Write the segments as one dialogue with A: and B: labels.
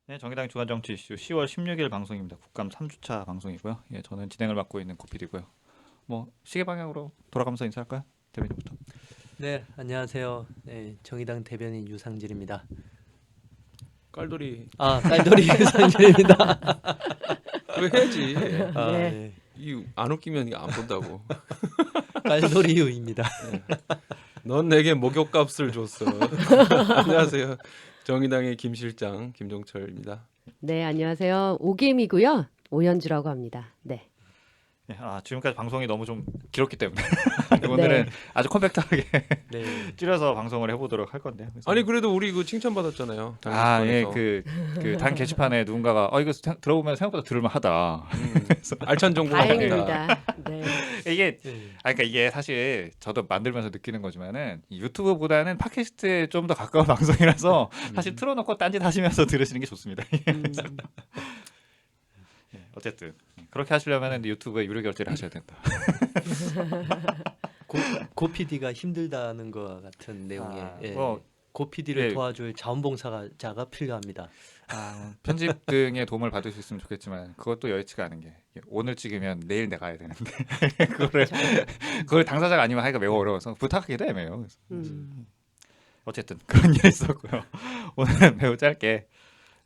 A: 네, 정의당 주간 정치 이슈 10월 16일 방송입니다. 국감 3주차 방송이고요. 예, 저는 진행을 맡고 있는 고필이고요. 뭐 시계 방향으로 돌아가면서 인사할까요? 대변인부터.
B: 네, 안녕하세요. 네, 정의당 대변인 유상진입니다.
C: 깔돌이
B: 아, 깔돌이 유상진입니다.
C: 그거 해야지.
B: 아,
D: 네.
B: 네,
C: 이 안 웃기면 이거 안 본다고.
B: 깔돌이 유입니다.
C: 넌 내게 목욕값을 줬어. 안녕하세요. 정의당의 김 실장 김종철입니다.
D: 네, 안녕하세요. 오김이고요. 오연주라고 합니다. 네.
A: 예, 지금까지 방송이 너무 좀 길었기 때문에 오늘은 아주 컴팩트하게
B: 네,
A: 줄여서 방송을 해보도록 할 건데요. 그래서
C: 아니 그래도 우리 그 칭찬 받았잖아요.
A: 예, 그 단 게시판에 누군가가 이거 들어보면 생각보다 들을만하다.
C: 알찬 정보가 많다.
D: 다행입니다. 네.
A: 이게
B: 네,
A: 그러니까 이게 사실 저도 만들면서 느끼는 거지만은 이 유튜브보다는 팟캐스트에 좀 더 가까운 방송이라서 사실 틀어놓고 딴짓 하시면서 들으시는 게 좋습니다.
D: 음,
A: 예, 어쨌든 그렇게 하시려면 유튜브에 유료 결제를 하셔야 된다.
B: 고 PD가 힘들다는 것 같은 내용의 고 PD를
A: 예.
B: 도와줄 자원봉사자가 필요합니다.
A: 편집 등의 도움을 받을 수 있으면 좋겠지만 그것도 여의치가 않은 게 오늘 찍으면 내일 내가야 되는데 그걸 당사자가 아니면 하기가 매우 어려워서 부탁하기도 애매해요. 그래서
D: 음.
A: 어쨌든 그런 일이 있었고요. 오늘은 매우 짧게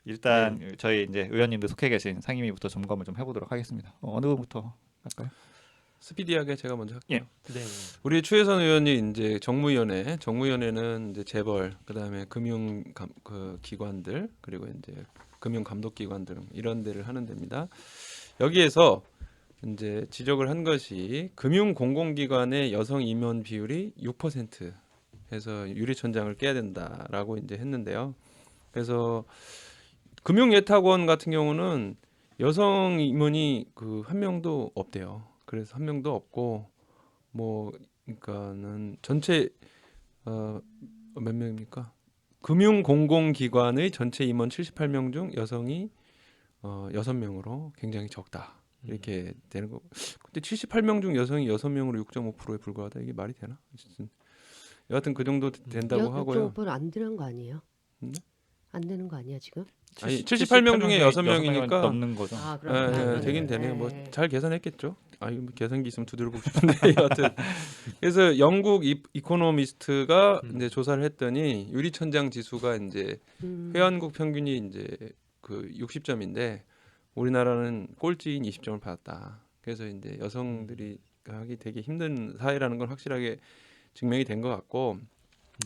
A: 일단 저희 이제 의원님들 속해 계신 상임위부터 점검을 좀 해보도록 하겠습니다. 어느 분부터 할까요?
C: 스피디하게 제가 먼저 할게요.
B: 네,
C: 우리 추혜선 의원이 이제 정무위원회는 이제 재벌, 그다음에 그 기관들, 그리고 이제 금융 감독 기관 등 이런 데를 하는 데입니다. 여기에서 이제 지적을 한 것이 금융 공공기관의 여성 임원 비율이 6% 해서 유리천장을 깨야 된다라고 이제 했는데요. 그래서 금융예탁원 같은 경우는 여성 임원이 그 한 명도 없대요. 그래서 한 명도 없고 뭐 그러니까는 전체 몇 명입니까? 금융공공기관의 전체 임원 78명 중 여성이 6명으로 굉장히 적다. 이렇게 되는 거. 근데 78명 중 여성이 6명으로 6.5%에 불과하다. 이게 말이 되나? 어쨌든 여하튼 그 정도 된다고 하고요.
D: 안 되는 거 아니에요?
C: 네?
D: 안 되는 거 아니야 지금?
C: 아니 78명 중에 6명이니까
A: 넘는 거죠.
D: 아,
C: 예,
D: 그렇구나.
C: 되긴 되네요. 뭐
D: 네.
C: 잘 계산했겠죠. 뭐 계산기 있으면 두드려 보고 싶은데 여하튼 그래서 영국 이코노미스트가 이제 조사를 했더니 유리천장 지수가 이제 회원국 평균이 이제 그 60점인데 우리나라는 꼴찌인 20점을 받았다. 그래서 이제 여성들이 하기 되게 힘든 사회라는 건 확실하게 증명이 된 것 같고,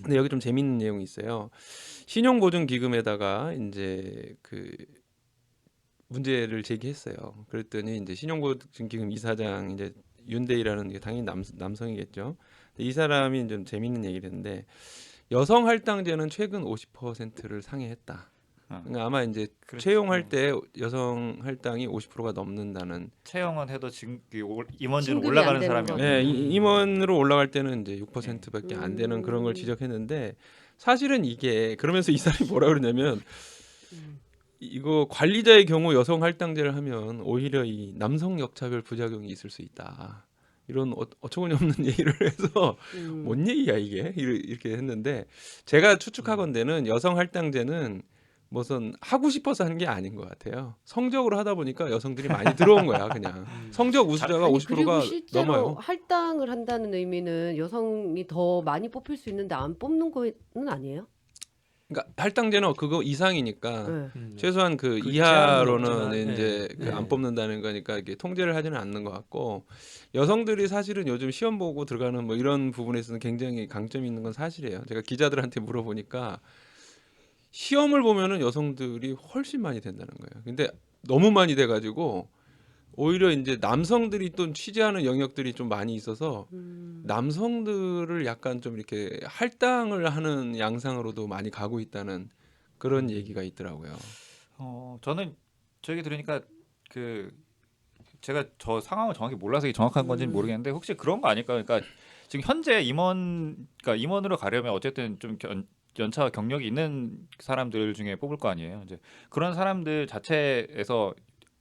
C: 근데 여기 좀 재밌는 내용이 있어요. 신용보증기금에다가 이제 그 문제를 제기했어요. 그랬더니 이제 신용보증기금 이사장 이제 윤대희라는 게 당연히 남성이겠죠. 근데 이 사람이 좀 재밌는 얘기를 했는데 여성 할당제는 최근 50%를 상회했다. 그러니까 아마 이제
A: 그렇죠.
C: 채용할 때 여성 할당이 50%가 넘는다는.
A: 채용은 해도 지금 임원진
D: 진급이
A: 올라가는
D: 안 되는
A: 사람이
D: 거죠.
A: 없는
C: 임원으로 올라갈 때는 이제 6%밖에 안 되는 그런 걸 지적했는데 사실은 이게 그러면서 이 사람이 뭐라 그러냐면 이거 관리자의 경우 여성 할당제를 하면 오히려 이 남성 역차별 부작용이 있을 수 있다. 이런 어처구니 없는 얘기를 해서 뭔 얘기야 이게 이렇게 했는데 제가 추측하건대는 여성 할당제는 무슨 하고 싶어서 하는 게 아닌 것 같아요. 성적으로 하다 보니까 여성들이 많이 들어온 거야 그냥. 성적 우수자가
D: 아니,
C: 50%가
D: 그리고 실제로
C: 넘어요.
D: 할당을 한다는 의미는 여성이 더 많이 뽑힐 수 있는데 안 뽑는 거는 아니에요?
C: 그러니까 할당제는 그거 이상이니까
D: 네.
C: 최소한 그
B: 그
C: 이하로는
B: 제한은 없지만,
C: 이제
B: 네.
C: 그 안 뽑는다는 거니까 이게 통제를 하지는 않는 것 같고 여성들이 사실은 요즘 시험 보고 들어가는 뭐 이런 부분에서는 굉장히 강점이 있는 건 사실이에요. 제가 기자들한테 물어보니까 시험을 보면은 여성들이 훨씬 많이 된다는 거예요. 근데 너무 많이 돼가지고 오히려 이제 남성들이 또 취재하는 영역들이 좀 많이 있어서 남성들을 약간 좀 이렇게 할당을 하는 양상으로도 많이 가고 있다는 그런 얘기가 있더라고요.
A: 저는 저 얘기 들으니까 그 제가 저 상황을 정확히 몰라서 이게 정확한 건지는 모르겠는데 혹시 그런 거 아닐까? 그러니까 지금 현재 그러니까 임원으로 가려면 어쨌든 좀 연차와 경력이 있는 사람들 중에 뽑을 거 아니에요. 이제 그런 사람들 자체에서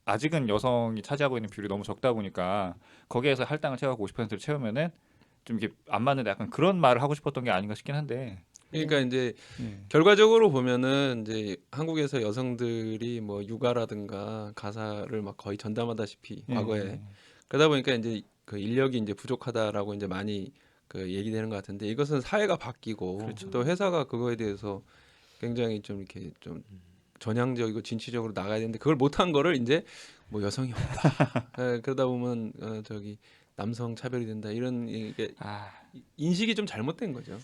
A: 아직은 여성이 차지하고 있는 비율이 너무 적다 보니까 거기에서 할당을 채워갖고 50%를 채우면은 좀 이게 안 맞는데 약간 그런 말을 하고 싶었던 게 아닌가 싶긴 한데
C: 그러니까
D: 네.
C: 이제
A: 예.
C: 결과적으로 보면은 이제 한국에서 여성들이 뭐 육아라든가 가사를 막 거의 전담하다시피
A: 예.
C: 과거에 그러다 보니까 이제 그 인력이 이제 부족하다라고 이제 많이 그 얘기되는 것 같은데 이것은 사회가 바뀌고
A: 그렇죠.
C: 또 회사가 그거에 대해서 굉장히 좀 이렇게 좀 전향적이고 진취적으로 나가야 되는데 그걸 못한 거를 이제 뭐 여성이 없다. 그러다 보면 저기 남성 차별이 된다 이런 이게
A: 아,
C: 인식이 좀 잘못된 거죠.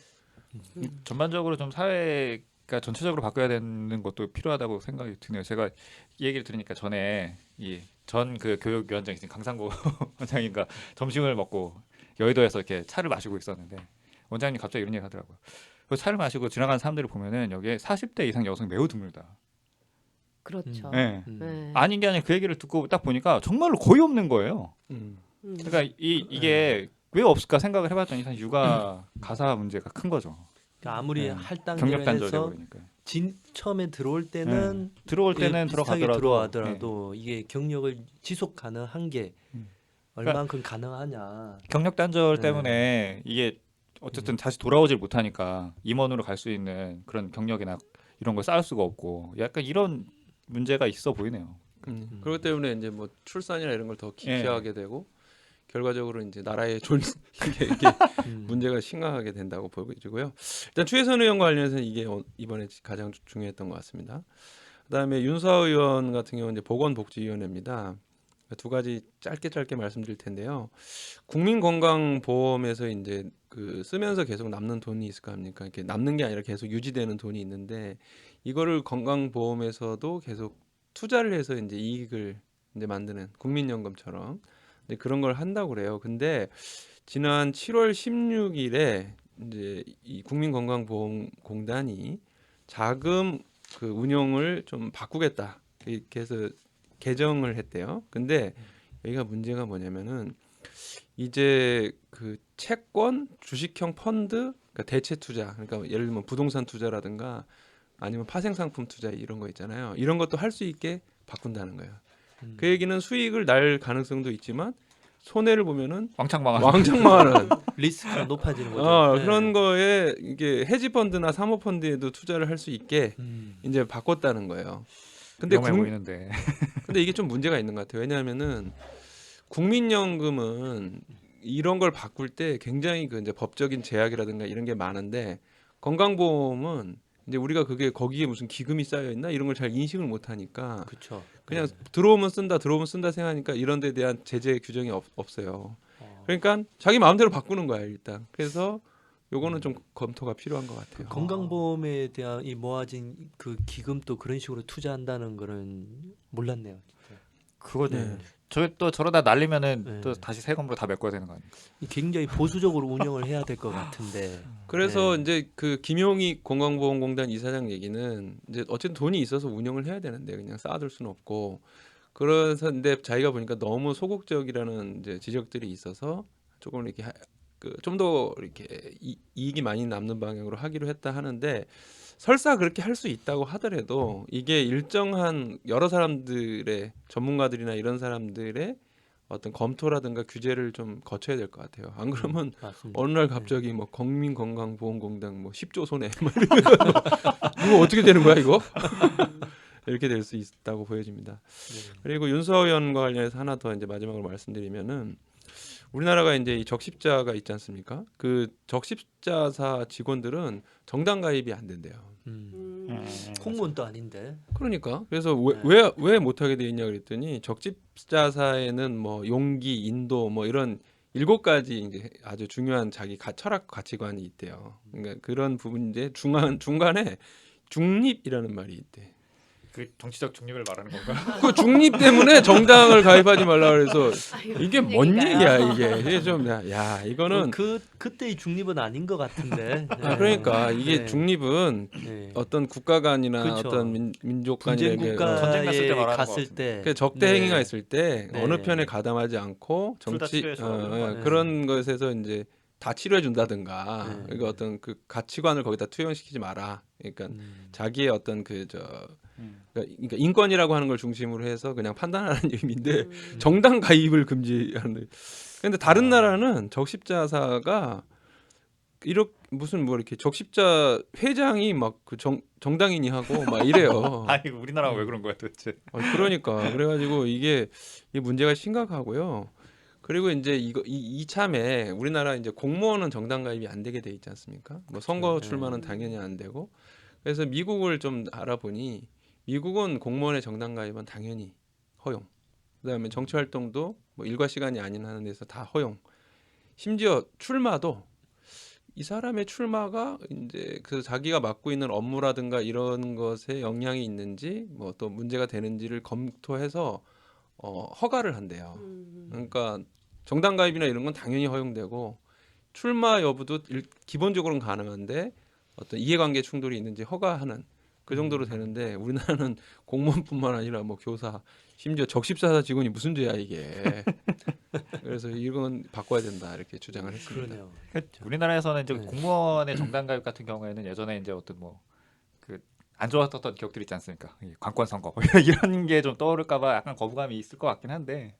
A: 전반적으로 좀 사회가 전체적으로 바뀌어야 되는 것도 필요하다고 생각이 드네요. 제가 이 얘기를 들으니까 전에 이 전 그 교육위원장이신 강상구 원장님과 점심을 먹고 여의도에서 이렇게 차를 마시고 있었는데 원장님이 갑자기 이런 얘기 하더라고요. 그 차를 마시고 지나가는 사람들을 보면은 여기에 40대 이상 여성이 매우 드물다.
D: 그렇죠.
A: 예.
D: 네.
A: 아닌 게 아니라 그 얘기를 듣고 딱 보니까 정말로 거의 없는 거예요.
C: 음.
A: 그러니까 이게 왜 없을까 생각을 해봤더니 사실 육아 가사 문제가 큰 거죠.
B: 그러니까 아무리
A: 네.
B: 할
A: 경력
B: 단계를
A: 단절돼
B: 해서
A: 버리니까.
B: 처음에 들어올 때는
A: 들어올 때는
B: 비슷하게
A: 들어가더라도
B: 들어가더라도 이게 경력을 지속 가능한 게
A: 음.
B: 얼만큼 가능하냐.
A: 경력 단절
B: 네.
A: 때문에 이게 어쨌든 다시 돌아오질 못하니까 임원으로 갈 수 있는 그런 경력이나 이런 걸 쌓을 수가 없고 약간 이런 문제가 있어 보이네요.
C: 그렇기 때문에 이제 뭐 출산이나 이런 걸 더 기피하게 되고 결과적으로 이제 나라의 이게 문제가 심각하게 된다고 보여지고요. 일단 추혜선 의원과 관련해서는 이게 이번에 가장 중요했던 것 같습니다. 그다음에 윤수아 의원 같은 경우는 이제 보건복지위원회입니다. 두 가지 짧게 말씀드릴 텐데요. 국민건강보험에서 이제 그 쓰면서 계속 남는 돈이 있을 거 아닙니까? 이렇게 남는 게 아니라 계속 유지되는 돈이 있는데 이거를 건강보험에서도 계속 투자를 해서 이제 이익을 이제 만드는 국민연금처럼 그런 걸 한다고 그래요. 근데 지난 7월 16일에 이제 이 국민건강보험공단이 자금 그 운영을 좀 바꾸겠다 이렇게 해서 개정을 했대요. 근데 여기가 문제가 뭐냐면은 이제 그 채권, 주식형 펀드, 그러니까 대체 투자, 그러니까 예를 들면 부동산 투자라든가 아니면 파생 상품 투자 이런 거 있잖아요. 이런 것도 할 수 있게 바꾼다는 거예요. 그 얘기는 수익을 날 가능성도 있지만 손해를 보면은
A: 왕창 망한.
B: 리스크가 높아지는 거죠. 네.
C: 그런 거에 이게 헤지 펀드나 사모 펀드에도 투자를 할 수 있게 이제 바꿨다는 거예요. 근데
A: 위험해 보이는데.
C: 근데 이게 좀 문제가 있는 것 같아요. 왜냐하면은 국민연금은 이런 걸 바꿀 때 굉장히 그 이제 법적인 제약이라든가 이런 게 많은데 건강보험은 이제 우리가 그게 거기에 무슨 기금이 쌓여 있나 이런 걸 잘 인식을 못 하니까
B: 그렇죠.
C: 그냥 들어오면 쓴다 생각하니까 이런 데 대한 제재 규정이 없어요. 그러니까 자기 마음대로 바꾸는 거야 일단. 그래서 요거는 좀 검토가 필요한 것 같아요.
B: 건강보험에 대한 이 모아진 그 기금도 그런 식으로 투자한다는 거는 몰랐네요. 진짜.
A: 그거
C: 네.
A: 저게 또 저러다 날리면은
B: 네.
A: 또 다시 세금으로 다 메꿔야 되는 거 아닙니까?
B: 굉장히 보수적으로 운영을 해야 될 것 같은데.
C: 그래서
B: 네.
C: 이제 그 김용익 건강보험공단 이사장 얘기는 이제 어쨌든 돈이 있어서 운영을 해야 되는데 그냥 쌓아둘 수는 없고 그래서 근데 자기가 보니까 너무 소극적이라는 이제 지적들이 있어서 조금 이렇게 그 좀 더 이렇게 이익이 많이 남는 방향으로 하기로 했다 하는데 설사 그렇게 할 수 있다고 하더라도 이게 일정한 여러 사람들의 전문가들이나 이런 사람들의 어떤 검토라든가 규제를 좀 거쳐야 될 것 같아요. 안 그러면
B: 맞습니다.
C: 어느 날 갑자기 뭐 국민건강보험공단 뭐 10조 손해 막 이거 어떻게 되는 거야 이거? 이렇게 될 수 있다고 보여집니다. 그리고 윤수아 의원과 관련해서 하나 더 이제 마지막으로 말씀드리면은 우리나라가 이제 이 적십자가 있지 않습니까? 그 적십자사 직원들은 정당 가입이 안 된대요.
B: 공무원도 아닌데.
C: 그러니까 그래서
B: 네.
C: 왜 못하게 돼 있냐 그랬더니 적십자사에는 뭐 용기, 인도 뭐 이런 7가지 이제 아주 중요한 자기 철학 가치관이 있대요. 그러니까 그런 부분인데 중간에 중립이라는 말이 있대.
A: 그 정치적 중립을 말하는 건가?
C: 그 중립 때문에 정당을 가입하지 말라 그래서
D: 아이고,
C: 이게
D: 무슨
C: 뭔
D: 얘기인가요?
C: 얘기야 이게 좀 야 이거는
B: 그때의 중립은 아닌 것 같은데.
C: 그러니까 이게
B: 네.
C: 중립은
B: 네.
C: 어떤 국가 간이나
B: 그렇죠.
C: 어떤 민족 간이나
B: 분쟁
C: 이게
A: 전쟁 났을 때
B: 국가에
A: 말하는
B: 갔을
A: 것
B: 때
C: 그 적대
B: 네.
C: 행위가 있을 때
B: 네.
C: 어느 편에 가담하지 않고
A: 둘다
C: 정치
A: 치료해주라고
B: 네.
C: 그런 것에서 이제 다 치료해 준다든가
B: 네.
C: 그러니까 어떤 그 가치관을 거기다 투영시키지 마라. 그러니까 자기의 어떤 그러니까 인권이라고 하는 걸 중심으로 해서 그냥 판단하는 의미인데 정당 가입을 금지하는. 근데 다른 나라는 적십자사가 이렇게 무슨 뭐 이렇게 적십자 회장이 막 그 정당인이 하고 막 이래요.
A: 아니 우리나라가 왜 그런 거야 도대체?
C: 그러니까 그래가지고 이게 이 문제가 심각하고요. 그리고 이제 이참에 우리나라 이제 공무원은 정당 가입이 안 되게 돼 있지 않습니까? 뭐 선거 출마는 당연히 안 되고. 그래서 미국을 좀 알아보니 미국은 공무원의 정당 가입은 당연히 허용. 그다음에 정치 활동도 뭐 일과 시간이 아닌 하는 데서 다 허용. 심지어 출마도 이 사람의 출마가 이제 그 자기가 맡고 있는 업무라든가 이런 것에 영향이 있는지 뭐 또 문제가 되는지를 검토해서 허가를 한대요. 그러니까 정당 가입이나 이런 건 당연히 허용되고 출마 여부도 기본적으로는 가능한데 어떤 이해관계 충돌이 있는지 허가하는 그 정도로 되는데 우리나라는 공무원뿐만 아니라 뭐 교사 심지어 적십사사 직원이 무슨 죄야 이게. 그래서 이건 바꿔야 된다 이렇게 주장을 했습니다.
B: 그러네요.
A: 우리나라에서는 이제
B: 네.
A: 공무원의 정당 가입 같은 경우에는 예전에 이제 어떤 뭐 그 안 좋았던 기억들이 있지 않습니까? 이 관권 선거 이런 게 좀 떠오를까봐 약간 거부감이 있을 것 같긴 한데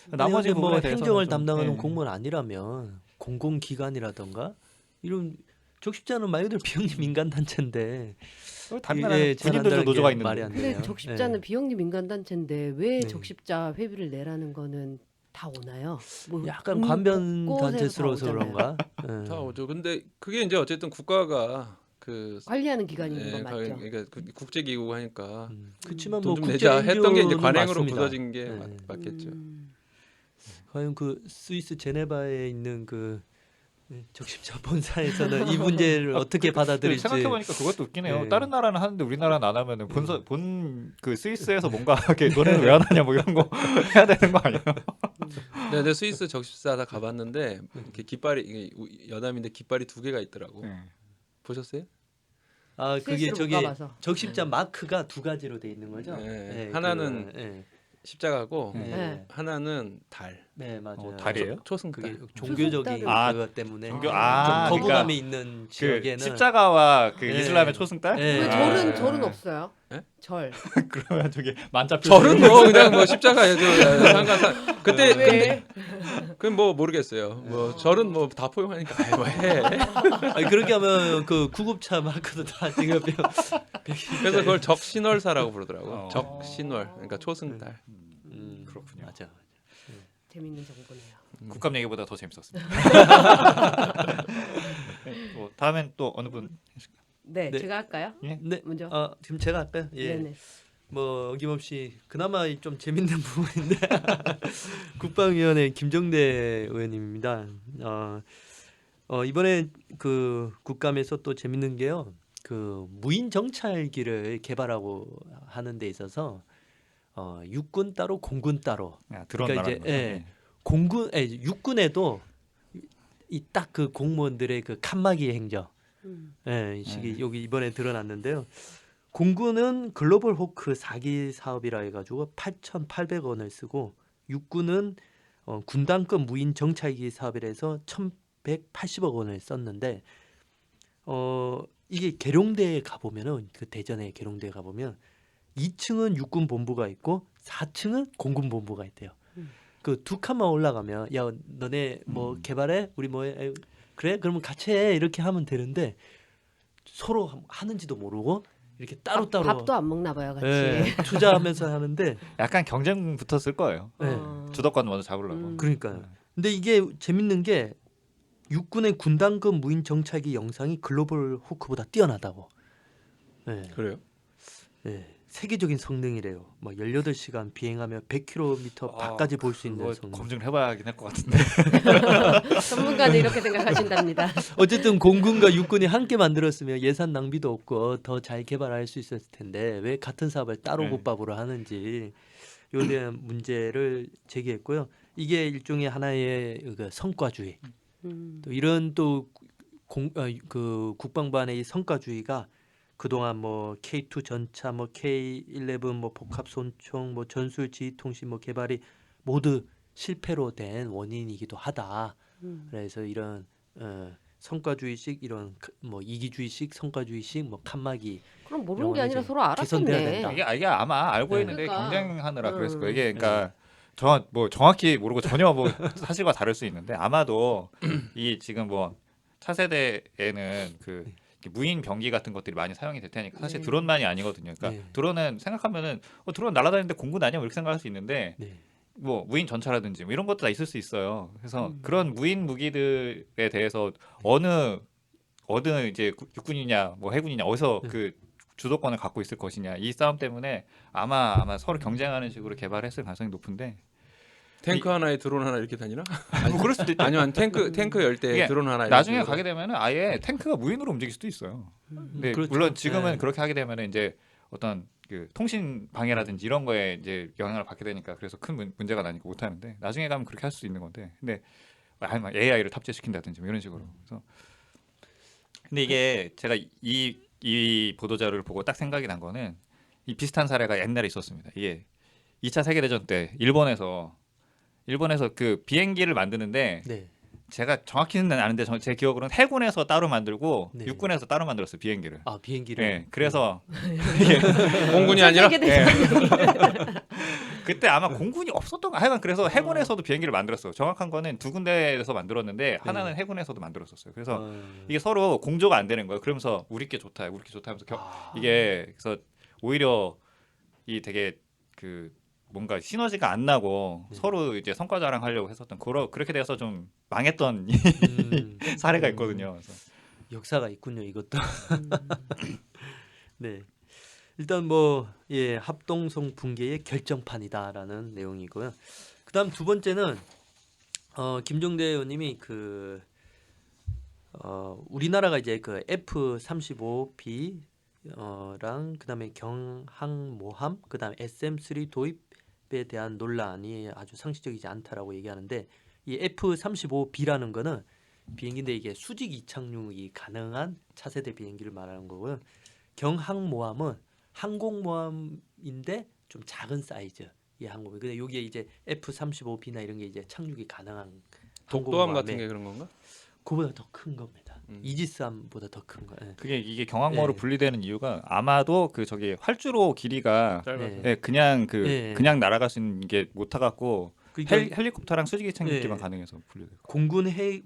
A: 나머지
B: 뭐
A: 부분에 대해서는
B: 행정을
A: 좀,
B: 담당하는
A: 예.
B: 공무원 아니라면 공공기관이라던가 이런 적십자는 말 그대로 비영리 민간 단체인데
A: 다른 나라는 군인들도 노조가 있는데
B: 말이 안
D: 근데
B: 되네요.
D: 적십자는 비영리 민간 단체인데 왜
B: 네.
D: 적십자 회비를 내라는 거는 다 오나요? 뭐
B: 약간 관변
D: 곳곳에서
B: 단체스러워서
D: 다 오잖아요.
B: 그런가?
C: 다 오죠. 근데 그게 이제 어쨌든 국가가 그
D: 관리하는 기관인 건 맞죠?
C: 그러니까 국제 기구고 하니까
B: 그렇지만
C: 돈
B: 뭐
C: 좀
B: 국제
C: 내자 했던 게 이제
B: NGO 는
C: 관행으로
B: 맞습니다.
C: 굳어진 게
B: 네.
C: 맞겠죠.
B: 과연 그 스위스 제네바에 있는 그 적십자 본사에서는 이 문제를 어떻게 받아들일지
A: 생각해보니까 그것도 웃기네요.
B: 네.
A: 다른 나라는 하는데 우리나라는 안 하면은 본 그 스위스에서 뭔가 이렇게 너네는 왜 안 하냐 뭐 이런 거 해야 되는 거 아니에요?
C: 네, 내 스위스 적십사 다 가봤는데 이렇게 깃발이 이게 여담인데 깃발이 2개가 있더라고.
A: 네.
C: 보셨어요?
B: 아 그게
D: 스위스를 못
B: 저기
D: 가봐서.
B: 적십자 마크가 2가지로 돼 있는 거죠?
C: 네. 하나는
B: 네.
C: 십자가고
A: 네.
C: 하나는 달.
B: 네 맞아요.
A: 달이에요?
C: 초승달.
B: 그게 종교적인
A: 아,
B: 그것 때문에
A: 종교-
B: 좀
A: 아,
B: 거부감이
A: 그러니까
B: 있는
A: 그
B: 지역에는
A: 십자가와 그
B: 네.
A: 이슬람의 초승달?
B: 네.
D: 왜
B: 아.
D: 절은 없어요?
C: 네?
D: 절.
A: 그러면 저기 만자표
C: 절은 뭐 그냥 뭐 십자가예요. 상관상. 그때
D: 왜?
C: 그건 뭐 모르겠어요. 뭐 절은 뭐 다 포용하니까 아이 뭐 해.
B: 아니, 그렇게 하면 그 구급차 마크도 다 지금
C: 그래서 그걸 적신월사라고 부르더라고.
A: 어.
C: 적신월. 그러니까 초승달.
A: 그렇군요.
B: 맞아.
D: 재밌는 정보네요.
A: 국감 얘기보다 더 재밌었습니다. 네, 뭐 다음엔 또 어느 분?
D: 네,
B: 네.
D: 제가 할까요?
A: 예?
B: 네.
D: 먼저.
B: 지금 제가 할까요? 예.
D: 네네.
B: 뭐 어김없이 그나마 좀 재밌는 부분인데 국방위원회 김정대 의원님입니다. 이번에 그 국감에서 또 재밌는 게요. 그 무인 정찰기를 개발하고 하는 데 있어서 육군 따로 공군 따로
A: 드론
B: 그러니까
A: 말하는
B: 이제,
A: 거죠.
B: 예. 육군에도 이 딱 그 공무원들의 그 칸막이 행정 이 식이 여기 이번에 드러났는데요. 공군은 글로벌 호크 4기 사업이라 해가지고 8,800원을 쓰고 육군은 군단급 무인 정찰기 사업이라 해서 1,180억 원을 썼는데 이게 계룡대에 가보면은 그 대전에 계룡대에 가보면 2층은 육군 본부가 있고 4층은 공군 본부가 있대요. 그 두 칸만 올라가면 야 너네 뭐 개발해 우리 뭐 해? 그래 그러면 같이 해 이렇게 하면 되는데 서로 하는지도 모르고 이렇게 따로따로
D: 밥도 안 먹나 봐요, 같이.
B: 투자하면서 하는데
A: 약간 경쟁 붙었을 거예요.
B: 네.
A: 주도권 먼저 잡으려고.
B: 그러니까요. 근데 이게 재밌는 게 육군의 군단급 무인 정찰기 영상이 글로벌 호크보다 뛰어나다고. 네.
C: 그래요?
B: 네. 세계적인 성능이래요. 막 18시간 비행하면 100km 밖까지 볼 수 있는
A: 그거
B: 성능.
A: 검증을 해봐야 하긴 할 것 같은데.
D: 전문가는 이렇게 생각하신답니다.
B: 어쨌든 공군과 육군이 함께 만들었으면 예산 낭비도 없고 더 잘 개발할 수 있었을 텐데 왜 같은 사업을 따로
A: 네.
B: 국밥으로 하는지 이에 대한 문제를 제기했고요. 이게 일종의 하나의 그 성과주의. 또 이런 또 그 국방부안의 이 성과주의가 그동안 뭐 K2 전차, 뭐 K11 뭐 복합 손총, 뭐 전술 지휘 통신 뭐 개발이 모두 실패로 된 원인이기도 하다. 그래서 이런 성과주의식 이런 뭐 이기주의식 성과주의식 뭐 칸막이
D: 그럼 모르는 게
B: 이런
D: 아니라
B: 이제
D: 서로
B: 개선돼야
D: 알았겠네.
B: 된다.
A: 이게 아마 알고
B: 네.
A: 있는데
D: 그러니까.
A: 경쟁하느라 그랬을 거예요. 이게
B: 네.
A: 그러니까 정확히 모르고 전혀 뭐 사실과 다를 수 있는데 아마도 이 지금 뭐 차세대에는 그 이렇게 무인 병기 같은 것들이 많이 사용이 될 테니까 사실
D: 네.
A: 드론만이 아니거든요. 그러니까
B: 네.
A: 드론은 생각하면은 드론 날아다니는데 공군 아니야? 뭐 이렇게 생각할 수 있는데
B: 네.
A: 뭐 무인 전차라든지 뭐 이런 것도 다 있을 수 있어요. 그래서 그런 무인 무기들에 대해서 어느 이제 육군이냐 뭐 해군이냐 어디서
B: 네.
A: 그 주도권을 갖고 있을 것이냐 이 싸움 때문에 아마 서로 경쟁하는 식으로 개발했을 가능성이 높은데
C: 탱크 하나에 드론 하나 이렇게 다니나?
A: 뭐 그럴 수도 있죠.
C: 아니면 탱크 열 때
A: 이게
C: 드론 하나
A: 나중에
C: 이런
A: 가게 되면은 아예 탱크가 무인으로 움직일 수도 있어요. 근데
B: 그렇죠.
A: 물론 지금은
B: 네.
A: 그렇게 하게 되면은 이제 어떤 그 통신 방해라든지 이런 거에 이제 영향을 받게 되니까 그래서 큰 문제가 나니까 못 하는데 나중에 가면 그렇게 할 수 있는 건데 근데 아니면 AI를 탑재시킨다든지 뭐 이런 식으로 그래서 근데 이게 제가 이 보도 자료를 보고 딱 생각이 난 거는 이 비슷한 사례가 옛날에 있었습니다. 이게 2차 세계대전 때 일본에서 그 비행기를 만드는데
B: 네.
A: 제가 정확히는 아는데 제 기억으로는 해군에서 따로 만들고
B: 네.
A: 육군에서 따로 만들었어요 비행기를.
B: 아 비행기를.
A: 네, 그래서
C: 공군이 아니라
A: 그때 아마 공군이 없었던 거 하여간 그래서 해군에서도 비행기를 만들었어요. 정확한 거는 두 군데에서 만들었는데 하나는 해군에서도 만들었었어요. 그래서 이게 서로 공조가 안 되는 거예요. 그러면서 우리 게 좋다 하면서 이게 그래서 오히려 이 되게 그 뭔가 시너지가 안 나고 서로 이제 성과 자랑하려고 했었던 그렇게 돼서 좀 망했던 사례가 있거든요. 그래서.
B: 역사가 있군요, 이것도. 네. 일단 뭐 합동성 붕괴의 결정판이다라는 내용이고요. 그다음 두 번째는 김종대 의원님이 우리나라가 이제 그 F-35B 랑 그다음에 경항모함 그다음에 SM-3 도입에 대한 논란이 아주 상식적이지 않다라고 얘기하는데 이 F-35B라는 거는 비행기인데 이게 수직 이착륙이 가능한 차세대 비행기를 말하는 거고요. 경항모함은 항공모함인데 좀 작은 사이즈 이 항공모함. 근데 여기에 이제 F-35B나 이런 게 이제 착륙이 가능한
C: 독도함
B: 항공모함에
C: 같은 게 그런 건가?
B: 그보다 더 큰 겁니다. 이지스함보다 더 큰 거. 예.
A: 그게 이게 경항모로
B: 네.
A: 분리되는 이유가 아마도 그 저기 활주로 길이가
C: 짧아서.
B: 네.
A: 그냥
B: 네.
A: 그냥 날아갈 수 있는 게 못 타갖고
B: 그러니까
A: 헬리콥터랑 수직이 착륙기만
B: 네.
A: 가능해서 분리돼요.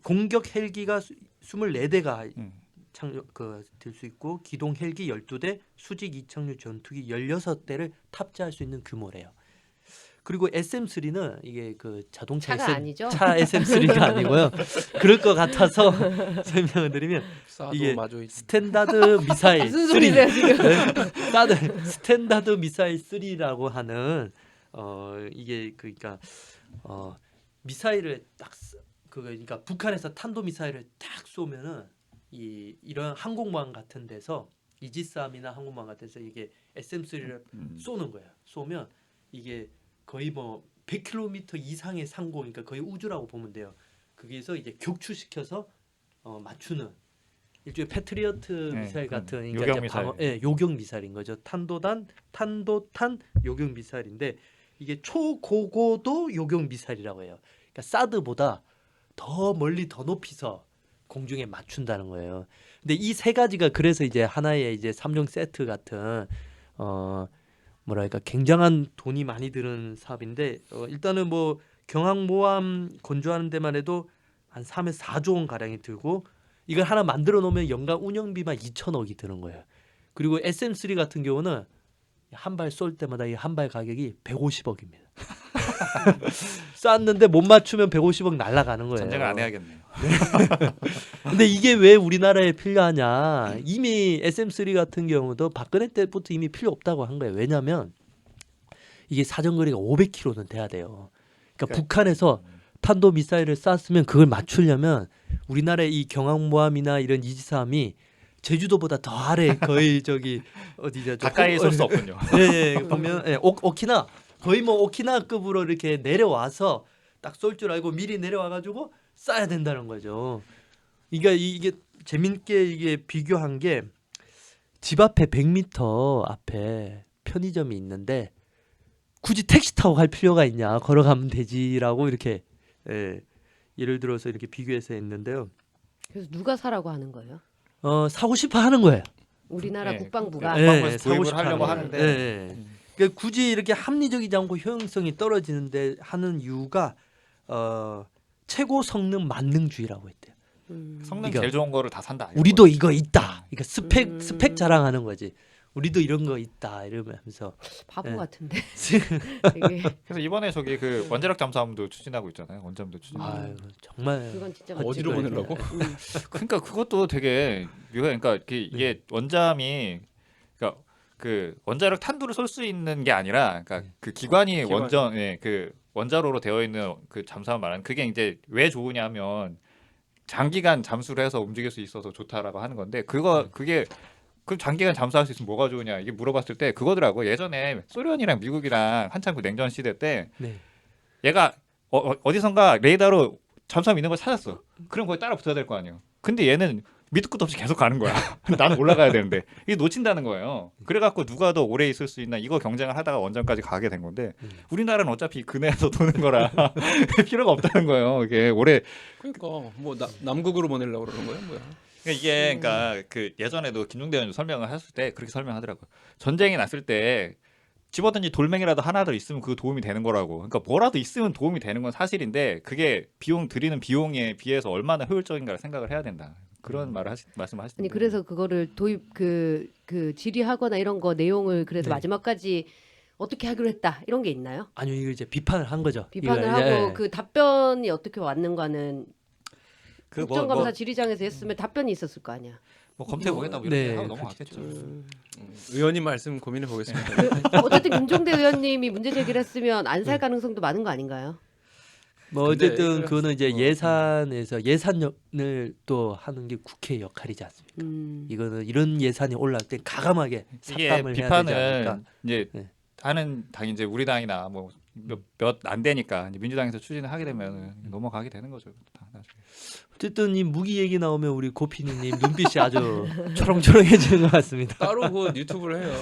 B: 공격 헬기가 24대가
A: 음.
B: 될 수 있고 기동 헬기 12대, 수직 이착륙 전투기 16대를 탑재할 수 있는 규모래요. 그리고 SM3는 이게 그 자동차
D: 차가 아니죠?
B: 차 SM3가 아니고요. 그럴 것 같아서 설명을 드리면
C: 싸도
B: 이게
C: 마저
B: 스탠다드 미사일
D: 무슨
B: 3.
D: 소리세요 지금?
B: 스탠다드 미사일 3라고 하는 이게 그러니까 미사일을 딱 그러니까 북한에서 탄도 미사일을 딱 쏘면은 이런 항공모함 같은 데서 이지스함이나 항공모함 같은 데서 이게 SM3를 쏘는 거예요. 쏘면 이게 거의 뭐 100km 이상의 상공, 그러니까 거의 우주라고 보면 돼요. 거기에서 이제 격추시켜서 맞추는 일종의 패트리어트
A: 네,
B: 미사일 같은 그러니까
A: 요격
B: 이제
A: 미사일.
B: 요격 미사일인 거죠. 탄도탄 요격 미사일인데 이게 초고고도 요격 미사일이라고 해요. 그러니까 사드보다 더 멀리 더 높이서 공중에 맞춘다는 거예요. 근데 이 세 가지가 그래서 이제 하나의 이제 3종 세트 같은 뭐랄까 굉장한 돈이 많이 드는 사업인데 일단은 뭐 경항모함 건조하는 데만 해도 한 3에서 4조 원 가량이 들고 이걸 하나 만들어 놓으면 연간 운영비만 2천억이 드는 거예요. 그리고 SM3 같은 경우는 한 발 쏠 때마다 이 한 발 가격이 150억입니다. 쐈는데 못 맞추면 150억 날아가는 거예요.
A: 전쟁을 안 해야겠네요.
B: 근데 이게 왜 우리나라에 필요하냐? 이미 SM3 같은 경우도 박근혜 때부터 이미 필요 없다고 한 거예요. 왜냐하면 이게 사정거리가 500km는 돼야 돼요. 그러니까 북한에서 탄도 미사일을 쐈으면 그걸 맞추려면 우리나라의 이 경항모함이나 이런 이지스함이 제주도보다 더 아래 거의 저기 어디죠?
A: 가까이 쏠 수 없군요.
B: 예, 보면 오키나 거의 뭐 오키나급으로 이렇게 내려와서 딱 쏠 줄 알고 미리 내려와 가지고 쏴야 된다는 거죠. 그러니까 이게 재밌게 이게 비교한 게 집 앞에 100m 앞에 편의점이 있는데 굳이 택시 타고 갈 필요가 있냐? 걸어가면 되지라고 이렇게 예를 들어서 이렇게 비교해서 했는데요.
D: 그래서 누가 사라고 하는 거예요?
B: 사고 싶어 하는 거예요.
D: 우리나라
A: 네.
D: 국방부가
A: 국방부에서
B: 사고
A: 도입을
B: 싶어
A: 하려고
B: 하는
A: 하는데
B: 거예요. 그러니까 굳이 이렇게 합리적이지 않고 효용성이 떨어지는데 하는 이유가 최고 성능 만능주의라고 했대요.
A: 성능
B: 그러니까
A: 제일 좋은 거를 다 산다. 이런
B: 우리도
A: 거지.
B: 이거 있다. 그러니까
D: 음.
B: 스펙 자랑하는 거지. 우리도 이런 거 있다 이러면서
D: 바보
B: 네.
D: 같은데. 이게
A: 그래서 이번에 저기 그 원자력 잠수함도 추진하고 있잖아요. 원잠도 추진.
B: 아유 정말
D: 그건 진짜
C: 어디로
D: 멋진
C: 보내려고?
D: 거예요.
A: 그러니까 그것도 되게 묘해. 그러니까 이게 원잠이 그러니까 그 원자력 탄두를 쏠 수 있는 게 아니라, 그러니까 그 기관이 원전, 그 원자로로 되어 있는 그 잠수함 말하는 그게 이제 왜 좋으냐면 장기간 잠수를 해서 움직일 수 있어서 좋다라고 하는 건데 그게 그 장기간 잠수할 수 있으면 뭐가 좋으냐 이게 물어봤을 때 그거더라고. 예전에 소련이랑 미국이랑 한참 그 냉전 시대 때
B: 네.
A: 얘가 어디선가 레이더로 잠수함 있는 걸 찾았어. 그럼 거기 따라 붙어야 될 거 아니에요. 근데 얘는 밑도 끝도 없이 계속 가는 거야. 나는 올라가야 되는데 이게 놓친다는 거예요. 그래갖고 누가 더 오래 있을 수 있나 이거 경쟁을 하다가 원전까지 가게 된 건데 우리나라는 어차피 근해에서 도는 거라 필요가 없다는 거예요. 이게 오래
C: 그러니까 뭐 남극으로 보내려고 그러는 거야 뭐야?
A: 그러니까 이게 그러니까 그 예전에도 김종대 의원 설명을 했을 때 그렇게 설명하더라고요. 전쟁이 났을 때 집어든지 돌멩이라도 하나 더 있으면 그 도움이 되는 거라고. 그러니까 뭐라도 있으면 도움이 되는 건 사실인데 그게 들이는 비용에 비해서 얼마나 효율적인가를 생각을 해야 된다. 그런 말씀하시는데.
D: 아니 그래서 그거를 도입 그 질의하거나 이런 거 내용을 그래서
B: 네.
D: 마지막까지 어떻게 하기로 했다 이런 게 있나요?
B: 아니요 이거 이제 비판을 한 거죠.
D: 비판을
B: 이거,
D: 하고
B: 예.
D: 그 답변이 어떻게 왔는가는
A: 그
D: 국정감사 질의장에서 했으면 답변이 있었을 거 아니야.
A: 뭐 검토해 보겠다고 이렇게
B: 네,
A: 하고 넘어갔겠죠.
C: 의원님 말씀 고민해 보겠습니다.
D: 어쨌든 김종대 의원님이 문제 제기를 했으면 안 살 가능성도 많은 거 아닌가요?
B: 뭐
C: 근데
B: 어쨌든
C: 이거-
B: 그거는 이제 예산에서 예산을 또 하는 게 국회 역할이지 않습니까? 이거는 이런 예산이 올라올 때 가감하게
A: 이게
B: 삭감을 해야 되지 않을까?
A: 비판은 이제
B: 네.
A: 하는 당이 이제 우리 당이나 뭐 몇 안 되니까 이제 민주당에서 추진을 하게 되면 넘어가게 되는 거죠. 다 나중에.
B: 어쨌든 이 무기 얘기 나오면 우리 고피디님 눈빛이 아주 초롱초롱해지는 것 같습니다.
C: 따로 그 유튜브를 해요.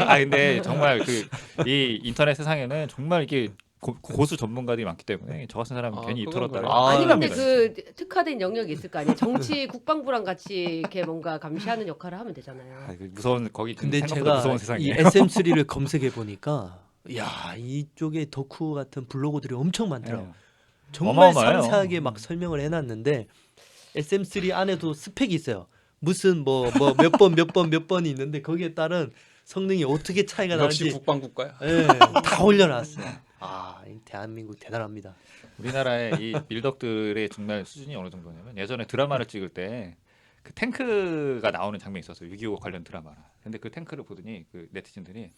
A: 아 근데 정말 그 이 인터넷 세상에는 정말 이게 고수 전문가들이 많기 때문에 저 같은 사람은
C: 아,
A: 괜히 입
C: 그건
A: 털었다가
C: 그래요.
D: 아니 근데
A: 납니다.
D: 그 특화된 영역이 있을 거 아니에요. 정치 국방부랑 같이 이렇게 뭔가 감시하는 역할을 하면 되잖아요.
A: 아, 그 무서운 거기
B: 근데
A: 생각보다
B: 제가
A: 무서운
B: 이
A: 세상이에요.
B: SM3를 검색해 보니까 야 이쪽에 덕후 같은 블로거들이 엄청 많더라고.
A: 네.
B: 정말
A: 어마어마해요.
B: 상세하게 막 설명을 해놨는데 SM3 안에도 스펙이 있어요. 무슨 뭐 몇 번이 있는데 거기에 따른 성능이 어떻게 차이가
C: 역시
B: 나는지
C: 국방국가야.
B: 예, 다 올려놨어요. 아, 이 대한민국 대단합니다.
A: 우리나라의 이 밀덕들의 정말 수준이 어느 정도냐면 예전에 드라마를 찍을 때 그 탱크가 나오는 장면이 있었어요. 6.25 관련 드라마. 근데 그 탱크를 보더니 그 네티즌들이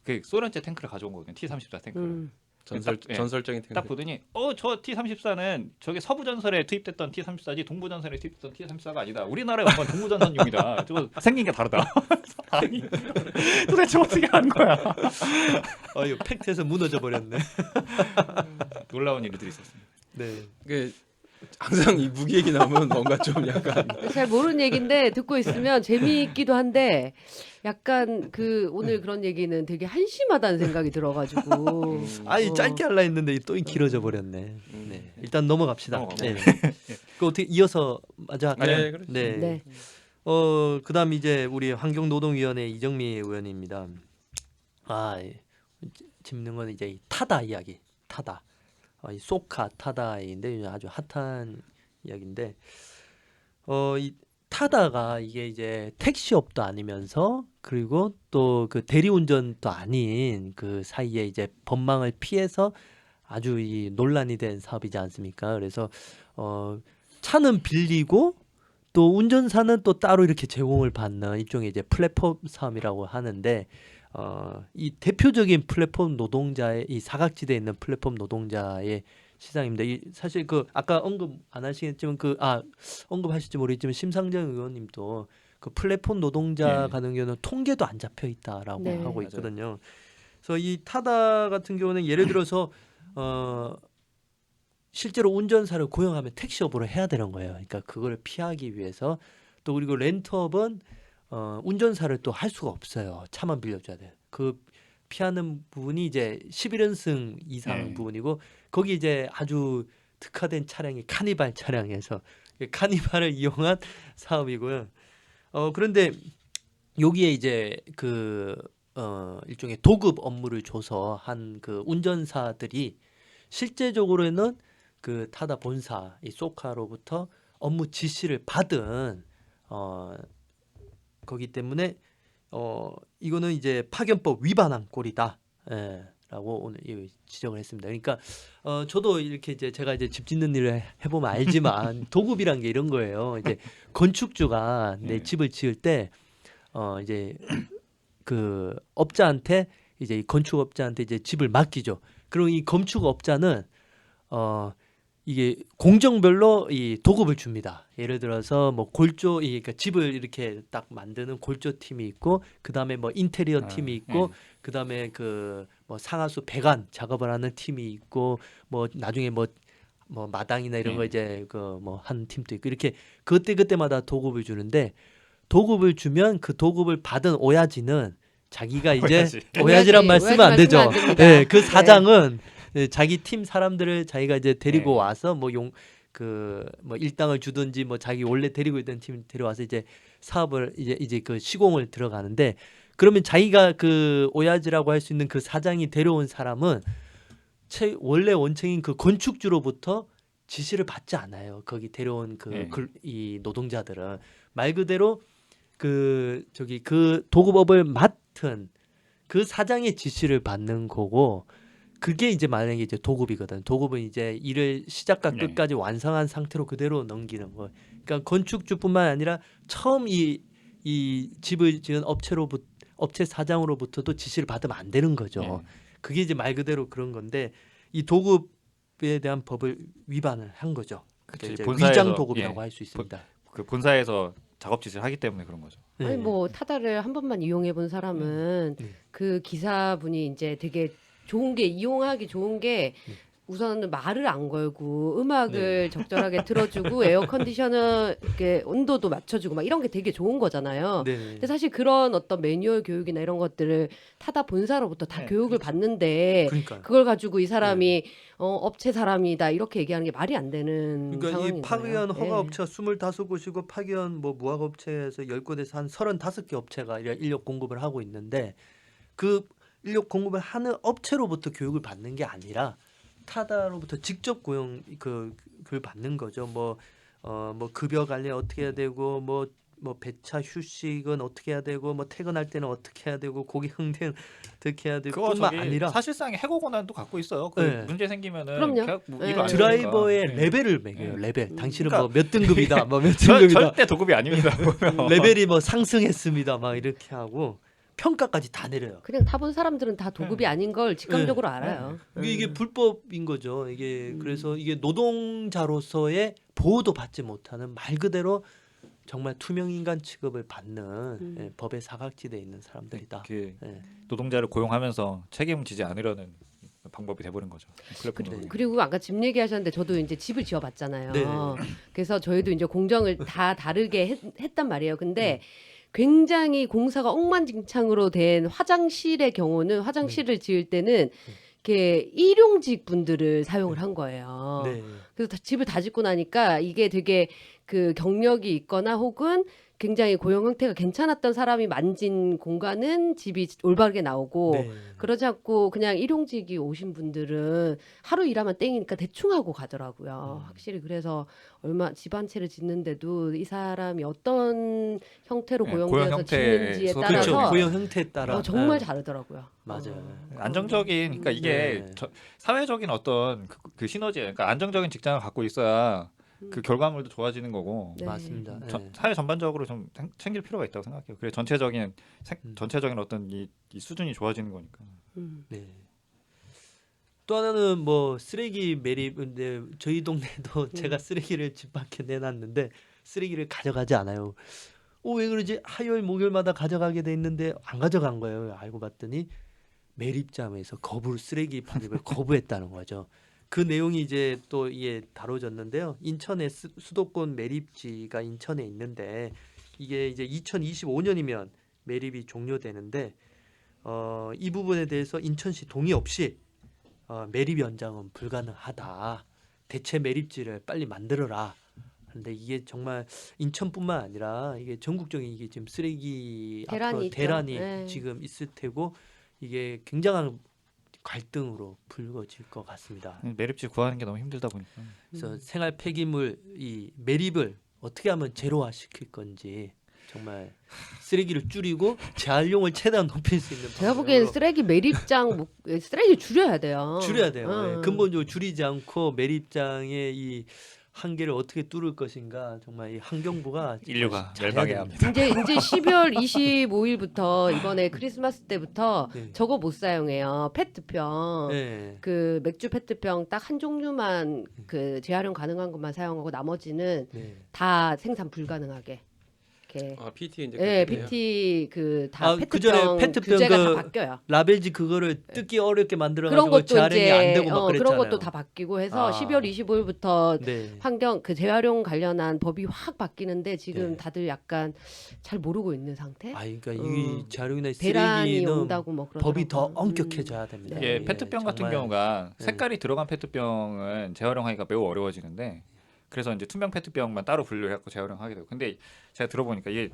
A: 그 소련제 탱크를 가져온 거거든요. T-34 탱크를.
C: 전설적인
A: 딱
C: 탱크.
A: 보더니 저 T-34는 저기 서부 전선에 투입됐던 T-34지 동부 전선에 투입됐던 T-34가 아니다. 우리나라에 온 건 동부 전선용이다. 저거 생긴 게 다르다. 아니 도대체 어떻게 하는 거야?
B: 이거 팩트에서 무너져 버렸네.
A: 놀라운 일들이 있었습니다.
B: 네.
C: 그 항상 이 무기 얘기 나오면 뭔가 좀 약간
D: 잘 모르는 얘기인데 듣고 있으면 재미있기도 한데 약간 그 오늘 그런 얘기는 되게 한심하다는 생각이 들어가지고
B: 아니 짧게 하려 했는데 또 길어져 버렸네. 네. 일단 넘어갑시다.
A: 넘어가고.
B: 그 어떻게 이어서 마저 할까요?
C: 네, 그렇죠.
B: 네.
D: 네.
B: 그다음 이제 우리 환경노동위원회 이정미 의원입니다. 재밌는 건 이제 이 타다 이야기. 타다. 이 소카 타다인데 아주 핫한 이야기인데 이 타다가 이게 이제 택시업도 아니면서 그리고 또 그 대리운전도 아닌 그 사이에 이제 법망을 피해서 아주 이 논란이 된 사업이지 않습니까? 그래서 차는 빌리고 또 운전사는 또 따로 이렇게 제공을 받는 일종의 이제 플랫폼 사업이라고 하는데 이 대표적인 플랫폼 노동자의 이 사각지대에 있는 플랫폼 노동자의 시장입니다. 사실 그 아까 언급 안 하시겠지만 언급하실지 모르겠지만 심상정 의원님도 그 플랫폼 노동자
A: 네.
B: 같은 경우는 통계도 안 잡혀 있다라고
D: 네.
B: 하고
A: 맞아요.
B: 있거든요. 그래서 이 타다 같은 경우는 예를 들어서 실제로 운전사를 고용하면 택시업으로 해야 되는 거예요. 그러니까 그걸 피하기 위해서 또 그리고 렌트업은 운전사를 또 할 수가 없어요. 차만 빌려줘야 돼요. 그 피하는 부분이 이제 11연승 이상
A: 네.
B: 부분이고 거기 이제 아주 특화된 차량이 카니발 차량에서 카니발을 이용한 사업이고요. 그런데 여기에 이제 그 일종의 도급 업무를 줘서 한 그 운전사들이 실제적으로는 그 타다 본사 이 소카로부터 업무 지시를 받은 거기 때문에 이거는 이제 파견법 위반한 꼴이다. 라고 오늘 지적을 했습니다. 그러니까 저도 이렇게 이제 제가 이제 집 짓는 일을 해보면 알지만 도급이란 게 이런 거예요. 이제 건축주가 내 집을 지을 때 이제 그 업자한테 이제 이 건축업자한테 이제 집을 맡기죠. 그리고 이 건축업자는 이게 공정별로 이 도급을 줍니다. 예를 들어서 뭐 골조, 그러니까 집을 이렇게 딱 만드는 골조 팀이 있고, 그 다음에 뭐 인테리어 팀이 있고, 그 다음에 그 뭐 상하수 배관 작업을 하는 팀이 있고, 뭐 나중에 뭐 마당이나 이런 거 이제 그 뭐 한 팀도 있고, 이렇게 그때마다 도급을 주는데, 도급을 주면 그 도급을 받은 오야지는 자기가 이제 오야지란 말 쓰면 안 되죠. 네, 그 사장은 자기 팀 사람들을 자기가 이제 데리고 와서 뭐 일당을 주든지 뭐 자기 원래 데리고 있던 팀 데려와서 이제 사업을 이제 그 시공을 들어가는데, 그러면 자기가 그 오야지라고 할 수 있는 그 사장이 데려온 사람은 원래 원청인 그 건축주로부터 지시를 받지 않아요. 거기 데려온 이 노동자들은 말 그대로 그 도급업을 맡은 그 사장의 지시를 받는 거고, 그게 이제 만약에 이제 도급이거든. 도급은 이제 일을 시작과 끝까지 완성한 상태로 그대로 넘기는 거. 그러니까 건축주뿐만 아니라 처음 이 집을 지은 업체 사장으로부터도 지시를 받으면 안 되는 거죠. 그게 이제 말 그대로 그런 건데, 이 도급에 대한 법을 위반을 한 거죠.
A: 그치,
B: 이제
A: 본사에서,
B: 위장 도급이라고 할 수 있습니다.
A: 그 본사에서 작업 짓을 하기 때문에 그런 거죠.
D: 아니 뭐 타다를 한 번만 이용해 본 사람은 그 기사분이 이제 되게 좋은 게, 이용하기 좋은 게 우선은 말을 안 걸고 음악을 적절하게 틀어주고 에어컨디셔너 이렇게 온도도 맞춰주고 막 이런 게 되게 좋은 거잖아요. 근데 사실 그런 어떤 매뉴얼 교육이나 이런 것들을 타다 본사로부터 다 교육을 받는데,
B: 그러니까요.
D: 그걸 가지고 이 사람이 업체 사람이다 이렇게 얘기하는 게 말이 안 되는
B: 그러니까
D: 상황인
B: 이 파견
D: 거예요.
B: 허가업체가 25곳이고 파견 뭐 무학업체에서 10곳에서 한 35개 업체가 인력 공급을 하고 있는데, 그 인력 공급을 하는 업체로부터 교육을 받는 게 아니라 타다로부터 직접 그걸 받는 거죠. 뭐 급여 관리 어떻게 해야 되고, 뭐 배차 휴식은 어떻게 해야 되고, 뭐 퇴근할 때는 어떻게 해야 되고, 고기 흥대는 어떻게 해야 되고,
A: 그거
B: 뿐만 아니라
A: 사실상의 해고 권한도 갖고 있어요. 그 문제 생기면은
D: 그럼요.
A: 일을 안
B: 드라이버의
A: 하니까.
B: 레벨을 매겨요. 레벨. 당신은
A: 그러니까
B: 뭐 몇 등급이다. 뭐 몇 등급이다.
A: 절대 도급이 아닙니다. 보면.
B: 레벨이 뭐 상승했습니다. 막 이렇게 하고 평가까지 다 내려요.
D: 그냥 타본 사람들은 다 도급이 아닌 걸 직감적으로 알아요.
B: 이게 불법인 거죠. 이게 그래서 이게 노동자로서의 보호도 받지 못하는, 말 그대로 정말 투명 인간 취급을 받는 법의 사각지대에 있는 사람들이다.
A: 노동자를 고용하면서 책임지지 않으려는 방법이 돼버린 거죠.
D: 그리고 아까 집 얘기하셨는데 저도 이제 집을 지어봤잖아요.
B: 네.
D: 그래서 저희도 이제 공정을 다 다르게 했단 말이에요. 근데 굉장히 공사가 엉망진창으로 된 화장실의 경우는, 화장실을 지을 때는 이렇게 일용직 분들을 사용을 한 거예요. 그래서 집을 다 짓고 나니까 이게 되게 그 경력이 있거나 혹은 굉장히 고용 형태가 괜찮았던 사람이 만진 공간은 집이 올바르게 나오고, 그러지 않고 그냥 일용직이 오신 분들은 하루 일하면 땡이니까 대충 하고 가더라고요. 확실히 그래서 집 한 채를 짓는데도 이 사람이 어떤 형태로 고용되어서 짓는지에 따라서
B: 고용 형태에 따라
D: 정말 다르더라고요.
B: 맞아요.
A: 안정적인, 그러니까 이게 사회적인 어떤 그 시너지, 그러니까 안정적인 직장을 갖고 있어야 그 결과물도 좋아지는 거고.
B: 맞습니다.
A: 사회 전반적으로 좀 챙길 필요가 있다고 생각해요. 그래 전체적인 어떤 이 수준이 좋아지는 거니까.
B: 또 하나는 뭐 쓰레기 매립인데, 저희 동네도 제가 쓰레기를 집 밖에 내놨는데 쓰레기를 가져가지 않아요. 왜 그러지? 화요일 목요일마다 가져가게 돼 있는데 안 가져간 거예요. 알고 봤더니 매립장에서 쓰레기 반입을 거부했다는 거죠. 그 내용이 이제 또 이게 다뤄졌는데요. 인천의 수도권 매립지가 인천에 있는데, 이게 이제 2025년이면 매립이 종료되는데, 이 부분에 대해서 인천시 동의 없이 매립 연장은 불가능하다. 대체 매립지를 빨리 만들어라. 근데 이게 정말 인천뿐만 아니라 이게 전국적인 이게 지금 쓰레기
D: 대란이
B: 지금 있을 테고, 이게 굉장한 갈등으로 불거질 것 같습니다.
A: 매립지 구하는 게 너무 힘들다 보니까.
B: 그래서 생활 폐기물 이 매립을 어떻게 하면 제로화시킬 건지 정말 쓰레기를 줄이고 재활용을 최대한 높일 수 있는
D: 제가 보기엔
B: 방법으로
D: 쓰레기 매립장 쓰레기 줄여야 돼요.
B: 줄여야 돼요.
D: 어.
B: 예, 근본적으로 줄이지 않고 매립장의 이 한계를 어떻게 뚫을 것인가 정말 이 환경부가
A: 인류가
B: 잘해야
A: 멸망해야
B: 됩니다.
A: 합니다.
D: 이제 12월 25일부터 이번에 크리스마스 때부터
B: 네.
D: 저거 못 사용해요. 페트병.
B: 네.
D: 그 맥주 페트병 딱 한 종류만 그 재활용 가능한 것만 사용하고 나머지는
B: 네.
D: 다 생산 불가능하게. 이렇게.
C: 아 PT 이제
D: 예,
C: 그렇게 돼요?
D: PT 그 다
B: 아, 그전에
D: 페트병
B: 페트병
D: 규제가
B: 그
D: 다 바뀌어요.
B: 라벨지 그거를 뜯기 어렵게 만들어
D: 그런
B: 가지고
D: 것도
B: 재활용이
D: 이제
B: 안 되고 막 그랬잖아요.
D: 그런 것도 다 바뀌고 해서
B: 아.
D: 12월 25일부터
B: 네.
D: 환경 그 재활용 관련한 법이 확 바뀌는데 지금
B: 네.
D: 다들 약간 잘 모르고 있는 상태.
B: 아, 그러니까 이 재활용이나
D: 대란이
B: 쓰레기는
D: 온다고 뭐 그러더라고요.
B: 법이 더 엄격해져야 됩니다.
D: 네.
A: 이게
B: 예,
A: 페트병 같은
B: 정말.
A: 경우가
B: 네.
A: 색깔이 들어간 페트병은 재활용하기가 매우 어려워지는데 그래서 이제 투명 페트병만 따로 분류해갖고 재활용하게 되고 근데 제가 들어보니까 이게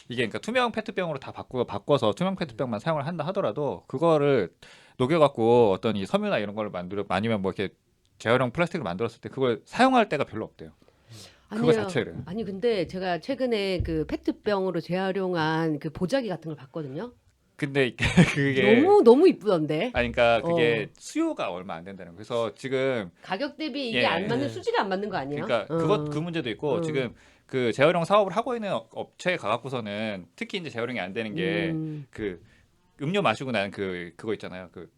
A: 그러니까 투명 페트병으로 다 바꿔서 투명 페트병만 사용을 한다 하더라도 그거를 녹여갖고 어떤 이 섬유나 이런 걸 아니면 뭐 이렇게 재활용 플라스틱을 만들었을 때 그걸 사용할 때가 별로 없대요. 그거
D: 아니에요.
A: 자체를.
D: 아니 근데 제가 최근에 그 페트병으로 재활용한 그 보자기 같은 걸 봤거든요.
A: 근데 그게
D: 너무 이쁘던데.
A: 아니 그러니까 그게 수요가 얼마 안 된다는 거예요. 그래서 지금
D: 가격 대비 이게
A: 예.
D: 안 맞는
B: 예.
D: 수지가 안 맞는 거 아니에요?
A: 그러니까 그 문제도 있고 지금 그 재활용 사업을 하고 있는 업체에 가갖고서는 특히 이제 재활용이 안 되는 게 그 음료 마시고 나는 그거 있잖아요. 그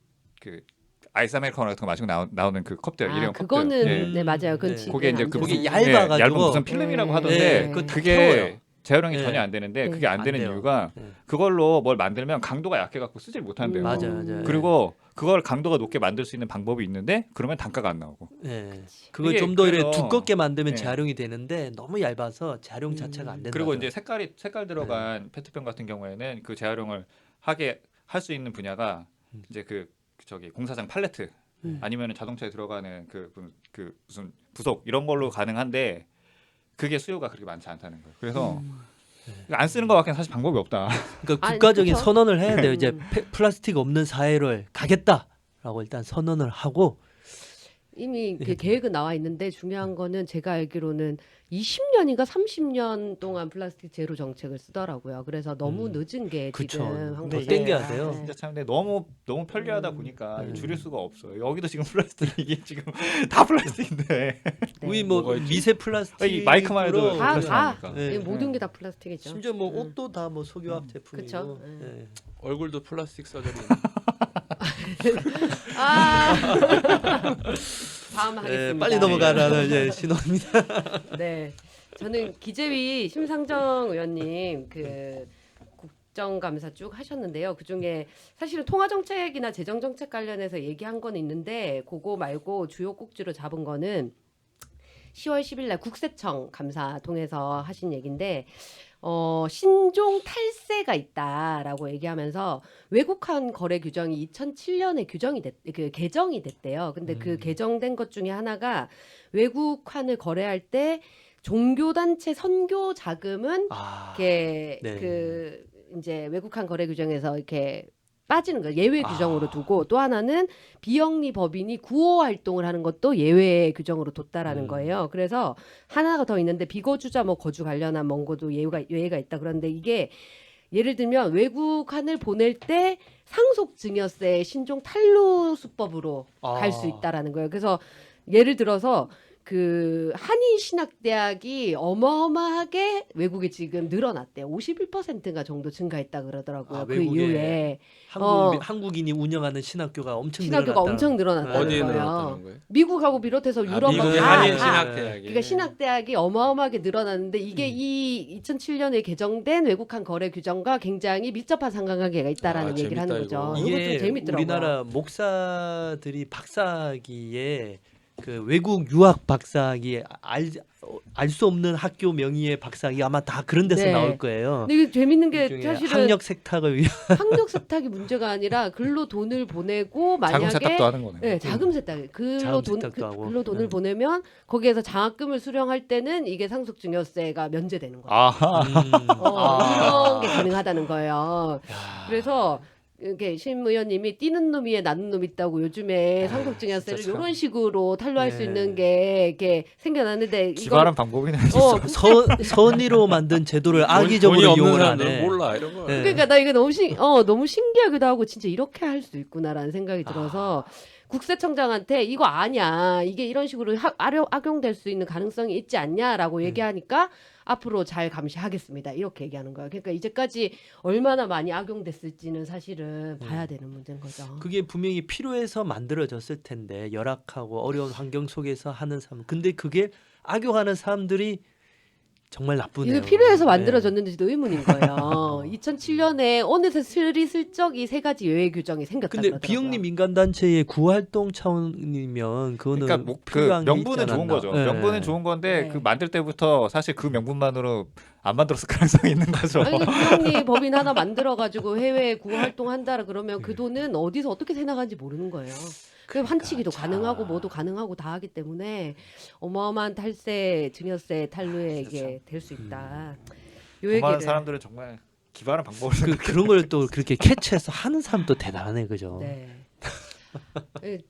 A: 아이스 아메리카노 같은 거 마시고 나오는 그 컵들 일회용 컵들.
D: 그거는
A: 예.
D: 네 맞아요. 그건
B: 네.
D: 지금
A: 그게 이제
D: 안
A: 그
D: 돼요.
B: 그게
A: 무슨
B: 얇아가지고.
A: 얇은 무슨 필름이라고
D: 네.
A: 하던데
B: 네, 그거 다
A: 그게
B: 태워요.
A: 재활용이
B: 네.
A: 전혀 안 되는데
D: 네.
A: 그게 안
B: 안
A: 되는
B: 돼요.
A: 이유가
B: 네.
A: 그걸로 뭘 만들면 강도가 약해갖고 쓰질 못한대요.
B: 맞아요, 맞아요.
A: 그리고 그걸 강도가 높게 만들 수 있는 방법이 있는데 그러면 단가가 안 나오고.
B: 예. 그걸
A: 이게
B: 좀 더 이렇게
A: 그래서-
B: 두껍게 만들면
A: 예.
B: 재활용이 되는데 너무 얇아서 재활용 자체가 안 된다.
A: 그리고 이제 색깔 들어간 페트병 같은 경우에는 그 재활용을 하게 할 수 있는 분야가 이제 저기 공사장 팔레트 아니면 자동차에 들어가는 그 무슨 부속 이런 걸로 가능한데 그게 수요가 그렇게 많지 않다는 거예요. 그래서 안 쓰는 거밖에 사실 방법이 없다.
B: 그러니까
D: 아니,
B: 국가적인
D: 그쵸?
B: 선언을 해야 돼요. 이제 플라스틱 없는 사회를 가겠다라고 일단 선언을 하고
D: 이미 그 계획은 나와 있는데 중요한 거는 제가 알기로는 20년인가 30년 동안 플라스틱 제로 정책을 쓰더라고요. 그래서 너무 늦은 게
B: 그쵸.
D: 지금
B: 더
D: 한국에
B: 땡겨야 돼요.
A: 진짜 참 근데 너무 편리하다 보니까
B: 네.
A: 줄일 수가 없어요. 여기도 지금 플라스틱 이게 지금 다 플라스틱인데
B: 우리 뭐
C: 뭐가 있지?
B: 미세 플라스틱
A: 이 마이크만 해도
D: 다,
A: 플라스틱
D: 다.
A: 아닙니까?
B: 네.
D: 모든 게 다 플라스틱이죠.
B: 심지어 뭐 옷도 다 뭐 석유화학 제품이고.
D: 그쵸.
B: 예.
C: 얼굴도 플라스틱 서저리.
D: 아. 다음 하겠습니다.
B: 예, 빨리 넘어가라는 이제 신호입니다.
D: 네, 저는 기재위 심상정 의원님 그 국정감사 쭉 하셨는데요. 그 중에 사실은 통화정책이나 재정정책 관련해서 얘기한 건 있는데 그거 말고 주요 꼭지로 잡은 거는 10월 10일 날 국세청 감사 통해서 하신 얘기인데 신종 탈세가 있다라고 얘기하면서 외국환 거래 규정이 2007년에 개정이 됐대요. 근데 그 개정된 것 중에 하나가 외국환을 거래할 때 종교단체 선교 자금은
B: 아,
D: 이렇게
B: 네.
D: 그 이제 외국환 거래 규정에서 이렇게 빠지는 거예요. 예외 규정으로 두고 또 하나는 비영리 법인이 구호 활동을 하는 것도 예외 규정으로 뒀다라는 거예요. 그래서 하나가 더 있는데 비거주자 뭐 거주 관련한 뭔고도 예외가 있다. 그런데 이게 예를 들면 외국환을 보낼 때 상속 증여세 신종 탄로 수법으로 갈 수 있다라는 거예요. 그래서 예를 들어서 그 한인신학대학이 어마어마하게 외국에 지금 늘어났대요. 51%가 정도 증가했다 그러더라고요.
B: 아,
D: 그
B: 외국에
D: 이후에
B: 한국인이 운영하는 신학교가 엄청
D: 신학교가
B: 늘어났다.
D: 엄청 늘어났다는
C: 어디에
D: 거예요.
C: 늘어났다는 거예요?
D: 미국하고 비롯해서 유럽
C: 미국의
D: 다
C: 한인
D: 다.
C: 신학대학이.
D: 그러니까 신학대학이 어마어마하게 늘어났는데 이게 이 2007년에 개정된 외국한 거래 규정과 굉장히 밀접한 상관관계가 있다라는
C: 아,
D: 얘기를 하는
C: 재밌다,
D: 거죠.
C: 이거.
D: 이거 좀
B: 이게
D: 재밌더라고요.
B: 우리나라 목사들이 박사학위에 그 외국 유학 박사학위 알 수 없는 학교 명의의 박사학위 아마 다 그런 데서
D: 네.
B: 나올 거예요.
D: 근데 이게 재밌는 게
B: 일종의
D: 사실은
B: 학력 세탁을 위한
D: 학력 세탁이 문제가 아니라 글로 돈을 보내고 만약에
A: 자금 세탁도 하는 거네요.
D: 네, 자금 세탁. 글로
B: 자금
D: 돈
B: 세탁도 하고.
D: 글로 돈을
B: 네.
D: 보내면 거기에서 장학금을 수령할 때는 이게 상속증여세가 면제되는 거예요.
A: 아하.
D: 이런 게 가능하다는 거예요. 그래서 이렇게 심 의원님이 뛰는 놈 위에 나는 놈 있다고 요즘에 상속증여세를
A: 진짜 참.
D: 이런 식으로 탄로할 수
B: 네.
D: 있는 게 이렇게 생겨났는데
A: 기발한 방법이네.
B: 선의로 만든 제도를
C: 돈이
B: 악의적으로
C: 없는
B: 이용을
C: 사람들은
B: 하네.
C: 몰라 이런 거.
B: 네.
D: 그러니까 나 이거 너무 신기하기도 하고 진짜 이렇게 할 수 있구나라는 생각이 들어서 국세청장한테 이거 아냐 이게 이런 식으로 악용될 수 있는 가능성이 있지 않냐라고 얘기하니까 앞으로 잘 감시하겠습니다 이렇게 얘기하는 거야. 그러니까 이제까지 얼마나 많이 악용됐을지는 사실은 봐야 되는 문제인 거죠.
B: 그게 분명히 필요해서 만들어졌을 텐데 열악하고 어려운 환경 속에서 하는 사람. 근데 그게 악용하는 사람들이 정말 나쁘네요.
D: 이게 필요해서
B: 네.
D: 만들어졌는지도 의문인 거예요. 2007년에 어느새 슬리슬쩍 이 세 가지 예외 규정이 생겼다
B: 근데
D: 그러더라고요.
B: 비영리 민간단체의 구활동 차원이면 그거는
A: 그러니까 그
B: 필요한 게
A: 명분은
B: 있지
A: 좋은
B: 않았나.
A: 거죠.
B: 네.
A: 명분은 좋은 건데
D: 네.
A: 그 만들 때부터 사실 그 명분만으로 안 만들었을 가능성이 있는 거죠.
D: 아니 비영리 법인 하나 만들어가지고 해외에 구호 활동한다 그러면 그 돈은 어디서 어떻게 새나가는지 모르는 거예요. 그 환치기도
B: 참.
D: 가능하고 뭐도 가능하고 다 하기 때문에 어마어마한 탈세, 증여세 탈루에
A: 진짜
D: 이게 될 수 있다. 요
A: 돈
D: 얘기를
A: 많은 사람들은 정말 기발한 방법을
B: 그런 걸 또 그렇게 캐치해서 하는 사람도 대단하네, 그죠?
D: 네.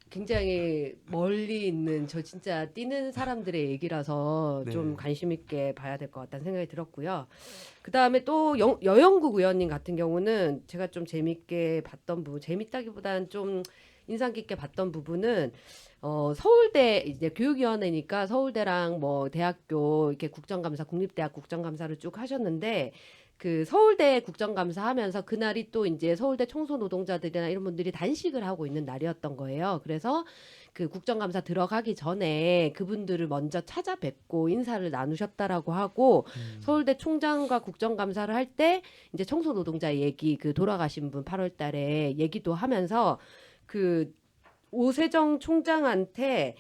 D: 굉장히 멀리 있는 저 진짜 뛰는 사람들의 얘기라서
B: 네.
D: 좀 관심 있게 봐야 될 것 같다는 생각이 들었고요. 그 다음에 또 여영국 의원님 같은 경우는 제가 좀 재밌게 봤던 부분, 재밌다기보다는 좀 인상 깊게 봤던 부분은 서울대 이제 교육위원회니까 서울대랑 뭐 대학교 이렇게 국정감사, 국립대학 국정감사를 쭉 하셨는데. 그 서울대 국정감사 하면서 그날이 또 이제 서울대 청소 노동자들이나 이런 분들이 단식을 하고 있는 날이었던 거예요. 그래서 그 국정감사 들어가기 전에 그분들을 먼저 찾아뵙고 인사를 나누셨다라고 하고 서울대 총장과 국정감사를 할 때 이제 청소 노동자 얘기 그 돌아가신 분 8월 달에 얘기도 하면서 그 오세정 총장한테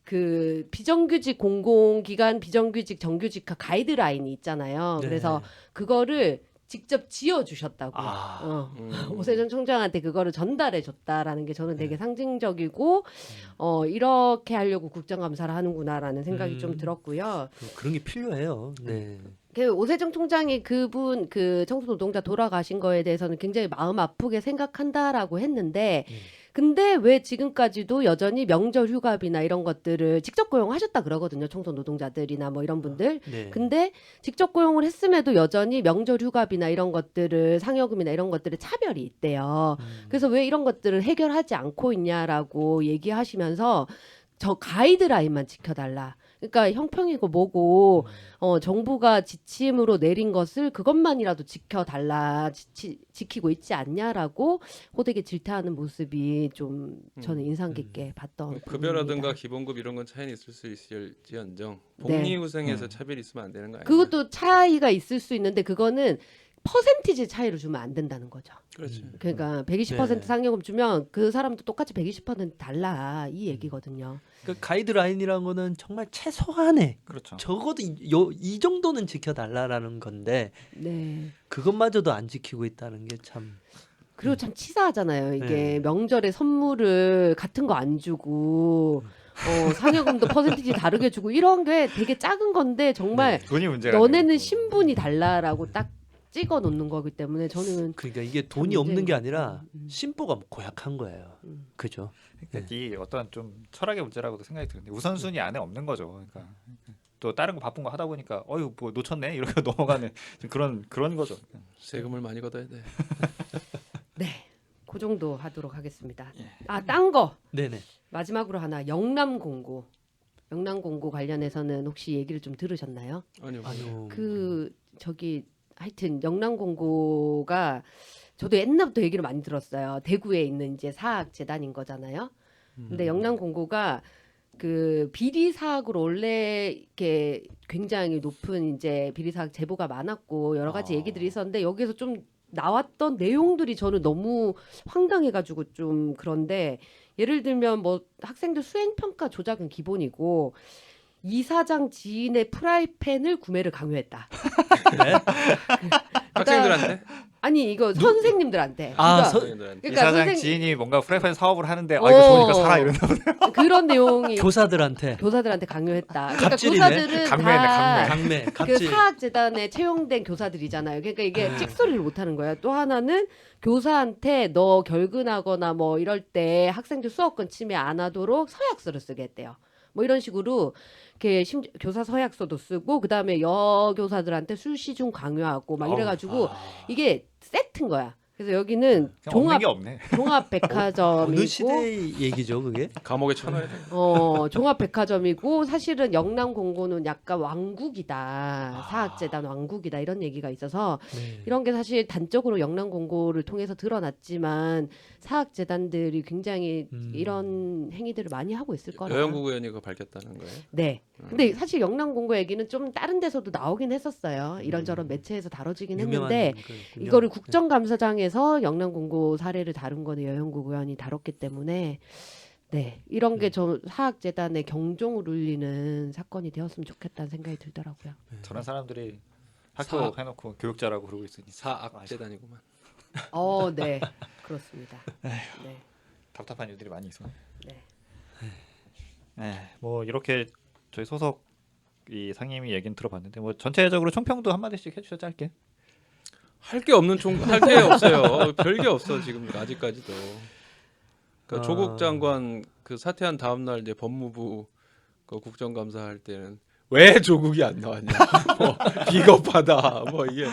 D: 그 비정규직 공공기관 비정규직 정규직 가이드라인이 있잖아요.
B: 네.
D: 그래서 그거를 직접 지어주셨다고.
B: 아.
D: 오세정 총장한테 그거를 전달해 줬다라는 게 저는 되게 상징적이고 이렇게 하려고 국정감사를 하는구나라는 생각이 좀 들었고요.
B: 그런 게 필요해요. 네.
D: 그 오세정 총장이 그분 그 청소노동자 돌아가신 거에 대해서는 굉장히 마음 아프게 생각한다라고 했는데 근데 왜 지금까지도 여전히 명절 휴가비나 이런 것들을 직접 고용하셨다 그러거든요. 청소 노동자들이나 뭐 이런 분들.
B: 네.
D: 근데 직접 고용을 했음에도 여전히 명절 휴가비나 이런 것들을 상여금이나 이런 것들을 차별이 있대요. 그래서 왜 이런 것들을 해결하지 않고 있냐라고 얘기하시면서 저 가이드라인만 지켜달라. 그러니까 형평이고 뭐고 정부가 지침으로 내린 것을 그것만이라도 지켜달라 지키고 있지 않냐라고 호되게 질타하는 모습이 좀 저는 인상 깊게 봤던
C: 급여라든가
D: 부분입니다.
C: 기본급 이런 건 차이는 있을 수 있을지언정
D: 네.
C: 복리후생에서 차별이 있으면 안 되는 거 아니에요?
D: 그것도 차이가 있을 수 있는데 그거는 퍼센티지 차이로 주면 안 된다는 거죠.
C: 그렇지.
D: 그러니까 120%
B: 네.
D: 상여금 주면 그 사람도 똑같이 120% 달라 이 얘기거든요.
B: 그 가이드라인이라는 거는 정말 최소한의
A: 그렇죠.
B: 적어도 이 정도는 지켜달라라는 건데
D: 네.
B: 그것마저도 안 지키고 있다는 게 참.
D: 그리고 참 치사하잖아요. 이게
B: 네.
D: 명절에 선물을 같은 거 안 주고 상여금도 퍼센티지 다르게 주고 이런 게 되게 작은 건데 정말
A: 돈이 문제가
D: 너네는
A: 아니고.
D: 신분이 달라라고 딱 찍어 놓는 거기 때문에 저는
B: 그러니까 이게 돈이
D: 참
B: 없는 게
D: 문제인
B: 아니라
D: 것 같아요.
B: 심보가 고약한 거예요. 그죠?
A: 그러니까 이 어떤 좀 철학의 문제라고도 생각이 드는데 우선순위 안에 없는 거죠. 그러니까 또 다른 거 바쁜 거 하다 보니까 어휴 뭐 놓쳤네 이렇게 넘어가는 좀 그런 거죠.
C: 세금을 많이 걷어야 돼.
D: 네. 그 정도 하도록 하겠습니다.
A: 예.
D: 딴 거.
B: 네네.
D: 마지막으로 하나 영남공고. 영남공고 관련해서는 혹시 얘기를 좀 들으셨나요?
C: 아니요.
B: 아유.
D: 하여튼 영남공고가 저도 옛날부터 얘기를 많이 들었어요. 대구에 있는 이제 사학 재단인 거잖아요. 근데 영남공고가 그 비리 사학으로 원래 이렇게 굉장히 높은 이제 비리 사학 제보가 많았고 여러 가지 얘기들이 있었는데 여기에서 좀 나왔던 내용들이 저는 너무 황당해가지고 좀 그런데 예를 들면 뭐 학생들 수행평가 조작은 기본이고 이사장 지인의 프라이팬을 구매를 강요했다.
B: 네?
C: 학생들한테?
D: 아니 이거 선생님들한테.
B: 아,
D: 그러니까,
C: 선생님들한테.
D: 그러니까
A: 이사장
D: 선생
A: 지인이 뭔가 프라이팬 사업을 하는데 아
D: 어.
A: 이거 좋으니까 사라 이런다.
D: 그런 내용이
B: 교사들한테
D: 교사들한테 강요했다. 그러니까
B: 갑질이네.
D: 교사들은
A: 강매네,
D: 다
B: 강매,
D: 그
B: 갑질.
D: 사학재단에 채용된 교사들이잖아요. 그러니까 이게
B: 아.
D: 찍소리를 못 하는 거예요. 또 하나는 교사한테 너 결근하거나 뭐 이럴 때 학생들 수업권 침해 안 하도록 서약서를 쓰게 했대요. 뭐 이런 식으로 이렇게 교사 서약서도 쓰고 그다음에 여교사들한테 술시중 강요하고 막 이래가지고 이게 세트인 거야. 그래서 여기는
A: 없는 게 없네.
D: 종합백화점이고
B: 어느 시대의 얘기죠, 그게?
C: 감옥에 쳐넣어야 돼.
D: 종합백화점이고 사실은 영남공고는 약간 왕국이다. 사학재단 왕국이다. 이런 얘기가 있어서
B: 네.
D: 이런 게 사실 단적으로 영남공고를 통해서 드러났지만 사학재단들이 굉장히 이런 행위들을 많이 하고 있을 거라.
C: 여영국 의원이 그거 밝혔다는 거예요.
D: 네. 근데 사실 영남공고 얘기는 좀 다른 데서도 나오긴 했었어요. 이런저런 매체에서 다뤄지긴
B: 유명한
D: 했는데
B: 거군요.
D: 이거를 국정감사장에서 영남공고 사례를 다룬 거는 여영국 의원이 다뤘기 때문에 네 이런 게 저 사학재단의 경종을 울리는 사건이 되었으면 좋겠다는 생각이 들더라고요.
A: 저런 사람들이 학교
C: 사학.
A: 해놓고 교육자라고 그러고 있으니
C: 사악재단이구만.
D: 네 그렇습니다. 네.
A: 답답한 일들이 많이 있어.
D: 네.
A: 뭐 이렇게 저희 소속 이 상임위 얘기는 들어봤는데 뭐 전체적으로 총평도 한 마디씩 해주셔 짧게.
C: 할 게 없는 할 게 없어요. 별게 없어 지금 아직까지도. 그러니까 조국 장관 그 사퇴한 다음 날 이제 법무부 그 국정감사 할 때는 왜 조국이 안 나왔냐, 뭐 비겁하다, 뭐 이게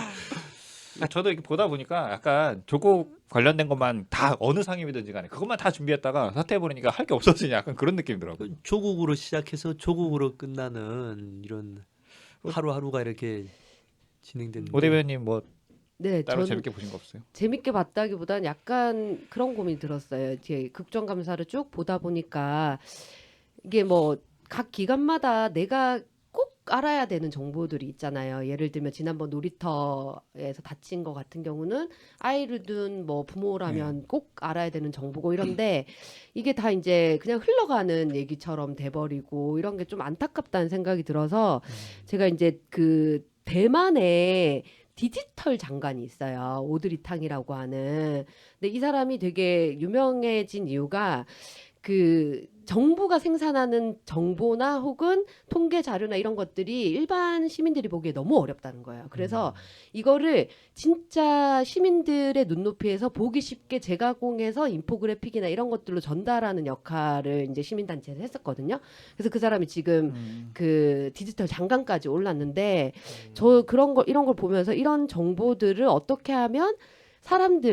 A: 저도 이렇게 보다 보니까 약간 조국 관련된 것만 다 어느 상임이든지 간에 그것만 다 준비했다가 사퇴해 버리니까 할 게 없어지냐 약간 그런 느낌이더라고요.
B: 조국으로 시작해서 조국으로 끝나는 이런 하루하루가 이렇게 진행되는.
A: 오 대변인 뭐
D: 네,
A: 따로
D: 저는
A: 재밌게 보신 거 없어요?
D: 재밌게 봤다기보다는 약간 그런 고민이 들었어요. 이제 국정감사를 쭉 보다 보니까 이게 뭐 각 기관마다 내가 꼭 알아야 되는 정보들이 있잖아요. 예를 들면 지난번 놀이터에서 다친 거 같은 경우는 아이를 둔 뭐 부모라면 꼭 알아야 되는 정보고 이런데 이게 다 이제 그냥 흘러가는 얘기처럼 돼버리고 이런 게 좀 안타깝다는 생각이 들어서 제가 이제 그 대만에 디지털 장관이 있어요. 오드리 탕이라고 하는. 근데 이 사람이 되게 유명해진 이유가 그 정부가 생산하는 정보나 혹은 통계 자료나 이런 것들이 일반 시민들이 보기에 너무 어렵다는 거예요. 그래서 이거를 진짜 시민들의 눈높이에서 보기 쉽게 재가공해서 인포그래픽이나 이런 것들로 전달하는 역할을 이제 시민단체에서 했었거든요. 그래서 그 사람이 지금 그 디지털 장관까지 올랐는데 저 이런 걸 보면서 이런 정보들을 어떻게 하면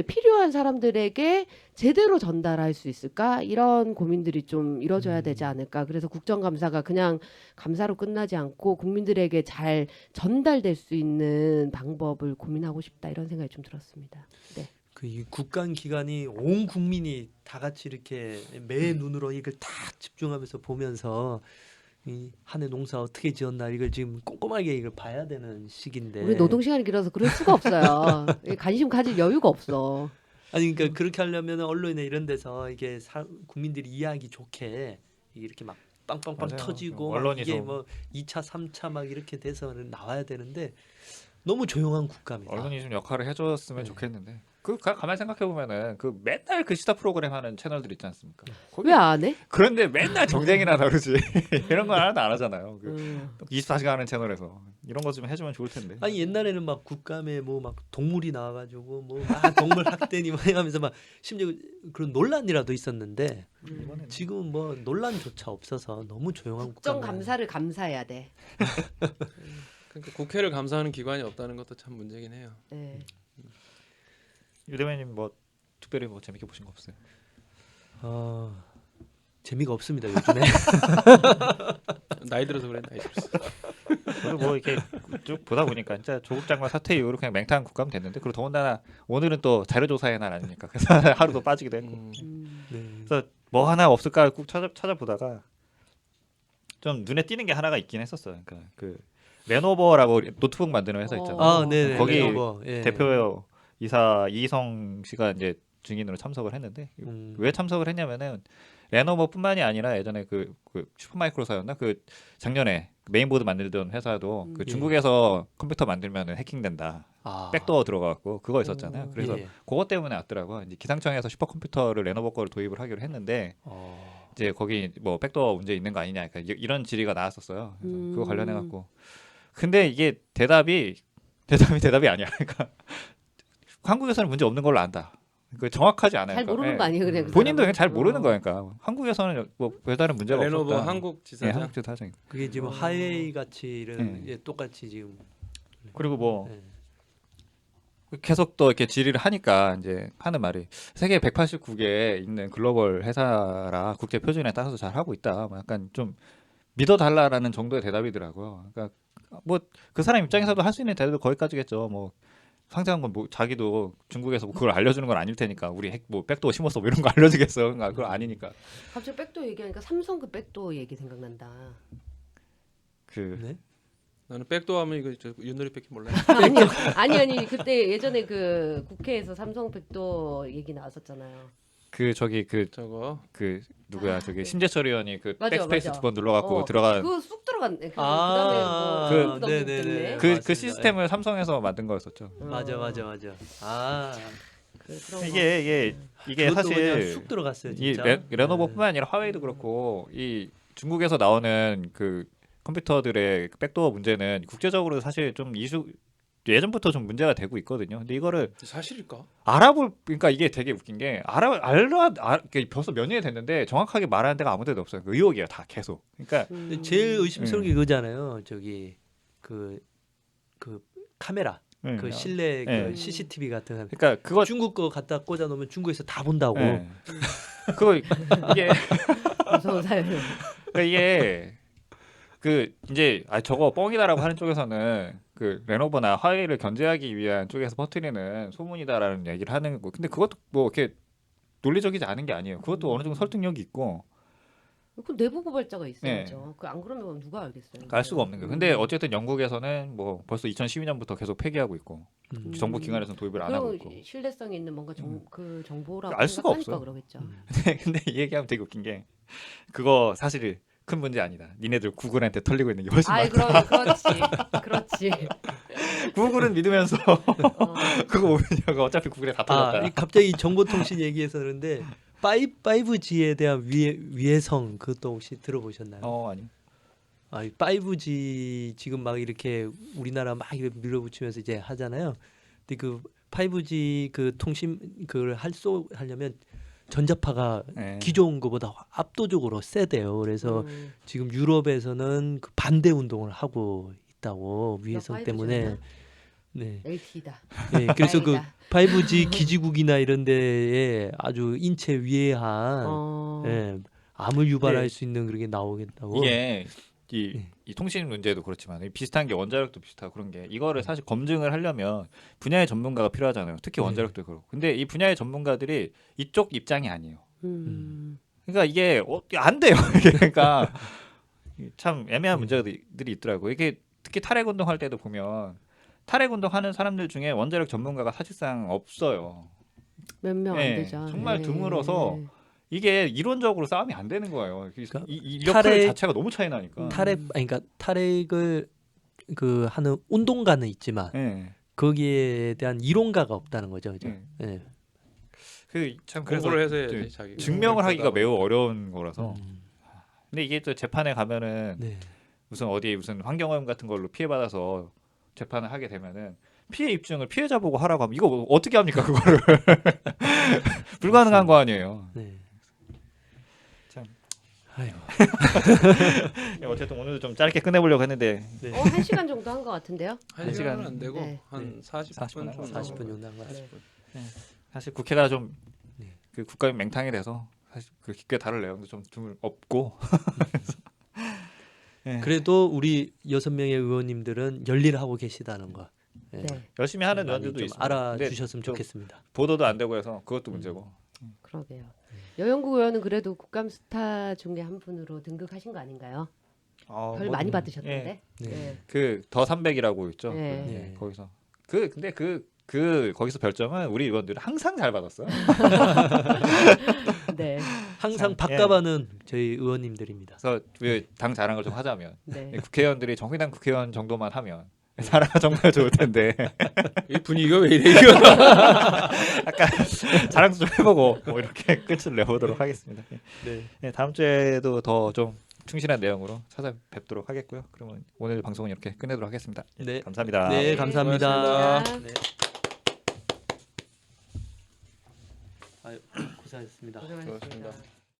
D: 필요한 사람들에게 제대로 전달할 수 있을까? 이런 고민들이 좀 이뤄져야 되지 않을까? 그래서 국정감사가 그냥 감사로 끝나지 않고 국민들에게 잘 전달될 수 있는 방법을 고민하고 싶다 이런 생각이 좀 들었습니다. 네.
B: 그 국간 기관이 온 국민이 다 같이 이렇게 매 눈으로 이걸 다 집중하면서 보면서 이 한 해 농사 어떻게 지었나 이걸 지금 꼼꼼하게 이걸 봐야 되는 시기인데.
D: 우리 노동 시간이 길어서 그럴 수가 없어요. 관심 가질 여유가 없어.
B: 아니 그러니까 그렇게 하려면 언론이나 이런 데서 이게 국민들이 이해하기 좋게 이렇게 막 빵빵빵
A: 맞아요.
B: 터지고
A: 언론이
B: 이게
A: 좀-
B: 뭐 2차, 3차 막 이렇게 돼서 나와야 되는데 너무 조용한 국감이다.
A: 언론이 좀 역할을 해줬으면
B: 네.
A: 좋겠는데 가만히 생각해 보면은 그 맨날 그 시사 프로그램 하는 채널들 있지 않습니까? 거기
D: 왜 안 해?
A: 그런데 맨날 정쟁이나 다루지 이런 건 하나도 안 하잖아요. 그 24시간 하는 채널에서 이런 거 좀 해주면 좋을 텐데.
B: 아니 옛날에는 막 국감에 뭐 막 동물이 나와가지고 뭐 막 동물 학대니 뭐 하면서 막 심지어 그런 논란이라도 있었는데
A: 이번에는
B: 지금은 뭐 논란조차 없어서 너무 조용한 국감.
D: 국정감사를 감사해야 돼.
C: 그러니까 국회를 감사하는 기관이 없다는 것도 참 문제긴 해요.
D: 네.
A: 유 대변인 뭐 특별히 뭐 재밌게 보신 거 없어요?
B: 재미가 없습니다 요즘에.
C: 나이 들어서 그래, 나이 들어서.
A: 저도 뭐 이렇게 쭉 보다 보니까 진짜 조국 장관 사퇴 이후로 그냥 맹탕 국감 됐는데 그리고 더군다나 오늘은 또 자료조사의 날 아닙니까? 그래서 하루도 빠지기도 했고
B: 네.
A: 그래서 뭐 하나 없을까 꾹 찾아보다가 좀 눈에 띄는 게 하나가 있긴 했었어요. 그러니까 그 레노버라고 노트북 만드는 회사 있잖아요.
B: 아, 네네.
A: 거기
B: 레노버, 예.
A: 대표 이사 이희성 씨가 이제 증인으로 참석을 했는데
B: 음.
A: 왜 참석을 했냐면은 레노버뿐만이 아니라 예전에 그 슈퍼마이크로사였나 그 작년에 메인보드 만들던 회사도 그
B: 예.
A: 중국에서 컴퓨터 만들면은 해킹된다.
B: 아.
A: 백도어 들어가고 그거 있었잖아요. 그래서
B: 예.
A: 그것 때문에 왔더라고. 이제 기상청에서 슈퍼컴퓨터를 레노버 거를 도입을 하기로 했는데 이제 거기 뭐 백도어 문제 있는 거 아니냐, 그러니까 이런 질의가 나왔었어요. 그래서 그거 관련해 갖고. 근데 이게 대답이 아니야. 그러니까 한국에서는 문제 없는 걸로 안다. 그 정확하지 않아요.
D: 잘 모르는
A: 예.
D: 거 아니에요, 그냥. 그
A: 본인도
D: 사람은?
A: 그냥 잘 모르는 거니까. 한국에서는 뭐 별다른 문제가
C: 레노버
A: 없었다.
C: 한국
A: 예,
C: 지사장.
A: 한국 지사장.
B: 그게 지금 하웨이 같이 이런
A: 예.
B: 예, 똑같이 지금
A: 그리고 뭐
B: 예.
A: 계속 또 이렇게 질의를 하니까 이제 하는 말이 세계 189개에 있는 글로벌 회사라 국제 표준에 따라서 잘 하고 있다. 뭐 약간 좀 믿어달라라는 정도의 대답이더라고요. 그러니까 뭐 그 사람 입장에서도 할 수 있는 대답이 거기까지겠죠. 뭐 상장한 건 뭐 자기도 중국에서 뭐 그걸 알려주는 건 아닐 테니까 우리 뭐 백도어 심었어 뭐 이런 거 알려주겠어. 그러니까 그거 아니니까.
D: 갑자기 백도 얘기하니까 삼성 그 백도 얘기 생각난다.
A: 그
B: 네?
C: 나는 백도 하면 이거 저 윷놀이밖에 몰라요.
D: 아니 그때 예전에 그 국회에서 삼성 백도 얘기 나왔었잖아요.
A: 그 저기
C: 저거
A: 그 누구야 저기 심재철 의원이 그
D: 맞아,
A: 백스페이스
D: 맞아.
A: 2번 눌러갖고
D: 어,
A: 들어간
D: 그거 쑥 들어갔네.
B: 아,
D: 그다음에 뭐
B: 네네네.
A: 그
B: 맞습니다.
A: 시스템을 삼성에서 만든 거였었죠.
B: 맞아. 아,
D: 그런
A: 이게
B: 그것도 그냥
A: 사실
B: 쑥 들어갔어요,
A: 이
B: 진짜.
A: 레노버뿐만 아니라 화웨이도 그렇고 이 중국에서 나오는 그 컴퓨터들의 백도어 문제는 국제적으로 사실 좀 이슈 예전부터 좀 문제가 되고 있거든요. 근데 이거를
C: 사실일까?
A: 그러니까 이게 되게 웃긴 게 벌써 몇 년이 됐는데 정확하게 말하는 데가 아무 데도 없어요. 그 의혹이에요, 다 계속. 그러니까
B: 근데 제일 의심스러운 게 그거잖아요. 저기 그 카메라, 그 실내
A: 네.
B: 그 CCTV 같은 거.
A: 그러니까 그거
B: 중국 거 갖다 꽂아 놓으면 중국에서 다 본다고.
A: 예. 그거 이게
D: 무서운 사연.
A: 그러니까 이게 그 이제 저거 뻥이다라고 하는 쪽에서는 그 레노버나 화웨이를 견제하기 위한 쪽에서 퍼뜨리는 소문이다라는 얘기를 하는 거고, 근데 그것도 뭐 이렇게 논리적이지 않은 게 아니에요. 그것도 어느 정도 설득력이 있고
D: 그 내부 고발자가 있어야죠. 그 안 그러면 누가 알겠어요.
A: 알 수가 없는 거예요. 근데 어쨌든 영국에서는 뭐 벌써 2012년부터 계속 폐기하고 있고 정부 기관에서는 도입을 안 하고 있고.
D: 그럼 신뢰성 있는 뭔가 그 정보라고
A: 알 수가
D: 생각하니까
A: 없어요.
D: 그러겠죠.
A: 근데 이 얘기하면 되게 웃긴 게 그거 사실 큰 문제 아니다. 니네들 구글한테 털리고 있는 게 훨씬
D: 아이
A: 많다.
D: 그렇지.
A: 구글은 믿으면서
D: 어.
A: 그거 오면요 어차피 구글에 다 털렸다.
B: 갑자기 정보통신 얘기해서 그런데 5G에 대한 위해성 그것도 혹시 들어보셨나요?
A: 아니.
B: 5G 지금 막 이렇게 우리나라 막 이렇게 밀어붙이면서 이제 하잖아요. 근데 그 5G 그 통신 그걸 하려면 전자파가
A: 네.
B: 기존 거보다 압도적으로 세대요. 그래서 지금 유럽에서는 그 반대 운동을 하고 있다고 위해성
D: 5G
B: 때문에.
D: 였나?
B: 네.
D: LTE다.
B: 네. 그래서 그
D: 다행이다.
B: 5G 기지국이나 이런 데에 아주 인체 위해한 예, 암을 유발할
A: 예.
B: 수 있는 그런 게 나오겠다고.
A: 이게
B: 예.
A: 이 통신 문제도 그렇지만 비슷한 게 원자력도 비슷하고 그런 게 이거를 사실 검증을 하려면 분야의 전문가가 필요하잖아요. 특히 원자력도 그렇고. 근데 이 분야의 전문가들이 이쪽 입장이 아니에요. 그러니까 이게 안 돼요. 그러니까 참 애매한 문제들이 있더라고요. 이게 특히 탈핵 운동할 때도 보면 탈핵 운동하는 사람들 중에 원자력 전문가가 사실상 없어요.
D: 몇 명 안
A: 네,
D: 되죠.
A: 정말
D: 네.
A: 드물어서 이게 이론적으로 싸움이 안 되는 거예요.
B: 그러니까
A: 이 역할
B: 탈핵-
A: 자체가 너무 차이 나니까.
B: 그러니까 탈핵을 그 하는 운동가는 있지만
A: 네.
B: 거기에 대한 이론가가 없다는 거죠. 그죠?
A: 네.
B: 예.
A: 그참 그래서
C: 공부를 해서
A: 그
C: 해야지 자기.
A: 증명을 하기가 매우 어려운 거라서.
B: 음,
A: 근데 이게 또 재판에 가면은
B: 네.
A: 무슨 환경오염 같은 걸로 피해받아서 재판을 하게 되면은 피해 입증을 피해자 보고 하라고 하면 이거 어떻게 합니까 그거를. 불가능한 거 아니에요.
B: 네.
A: 참.
B: 아이고.
A: 어쨌든 오늘도 좀 짧게 끝내보려고 했는데
B: 네.
D: 1시간 정도 한 것 같은데요?
C: 한
A: 시간.
C: 시간은 안 되고
D: 네.
C: 한 40분
A: 40분
C: 정도.
B: 40분 정도 한 거 같아요.
A: 사실 국회가 좀
B: 네.
A: 그 국가의 맹탕이 돼서 사실 그 깊게 다룰 내용도 좀 드물 없고. 네.
B: 그래도 우리 6명의 의원님들은 열일하고 계시다는 거. 예.
D: 네,
A: 열심히 하는
B: 많이
A: 의원들도
B: 좀
A: 있습니다.
B: 알아주셨으면
A: 좀
B: 좋겠습니다.
A: 보도도 안 되고 해서 그것도 문제고.
D: 그러게요. 여영국 의원은 그래도 국감 스타 중에 한 분으로 등극하신 거 아닌가요? 별 많이 받으셨던데.
B: 네.
D: 네.
A: 그더 300이라고 있죠.
D: 네.
B: 네.
A: 거기서 근데 거기서 별점은 우리 의원들은 항상 잘 받았어요.
D: 네.
B: 항상
A: 참,
B: 밥값하는 저희 의원님들입니다.
A: 그래서 당 자랑을 좀 하자면
D: 네.
A: 국회의원들이 정의당 국회의원 정도만 하면 나라가 정말 좋을 텐데
C: 이 분위기가 왜 이래 이거.
A: 약간 자랑도 좀 해보고 뭐 이렇게 끝을 내보도록 하겠습니다.
B: 네.
A: 네, 다음 주에도 더 좀 충실한 내용으로 찾아뵙도록 하겠고요. 그러면 오늘 방송은 이렇게 끝내도록 하겠습니다.
B: 네.
A: 감사합니다.
B: 네, 감사합니다.
C: 고맙습니다.
B: 네. 아유, 고생하셨습니다.
D: 고생하셨습니다.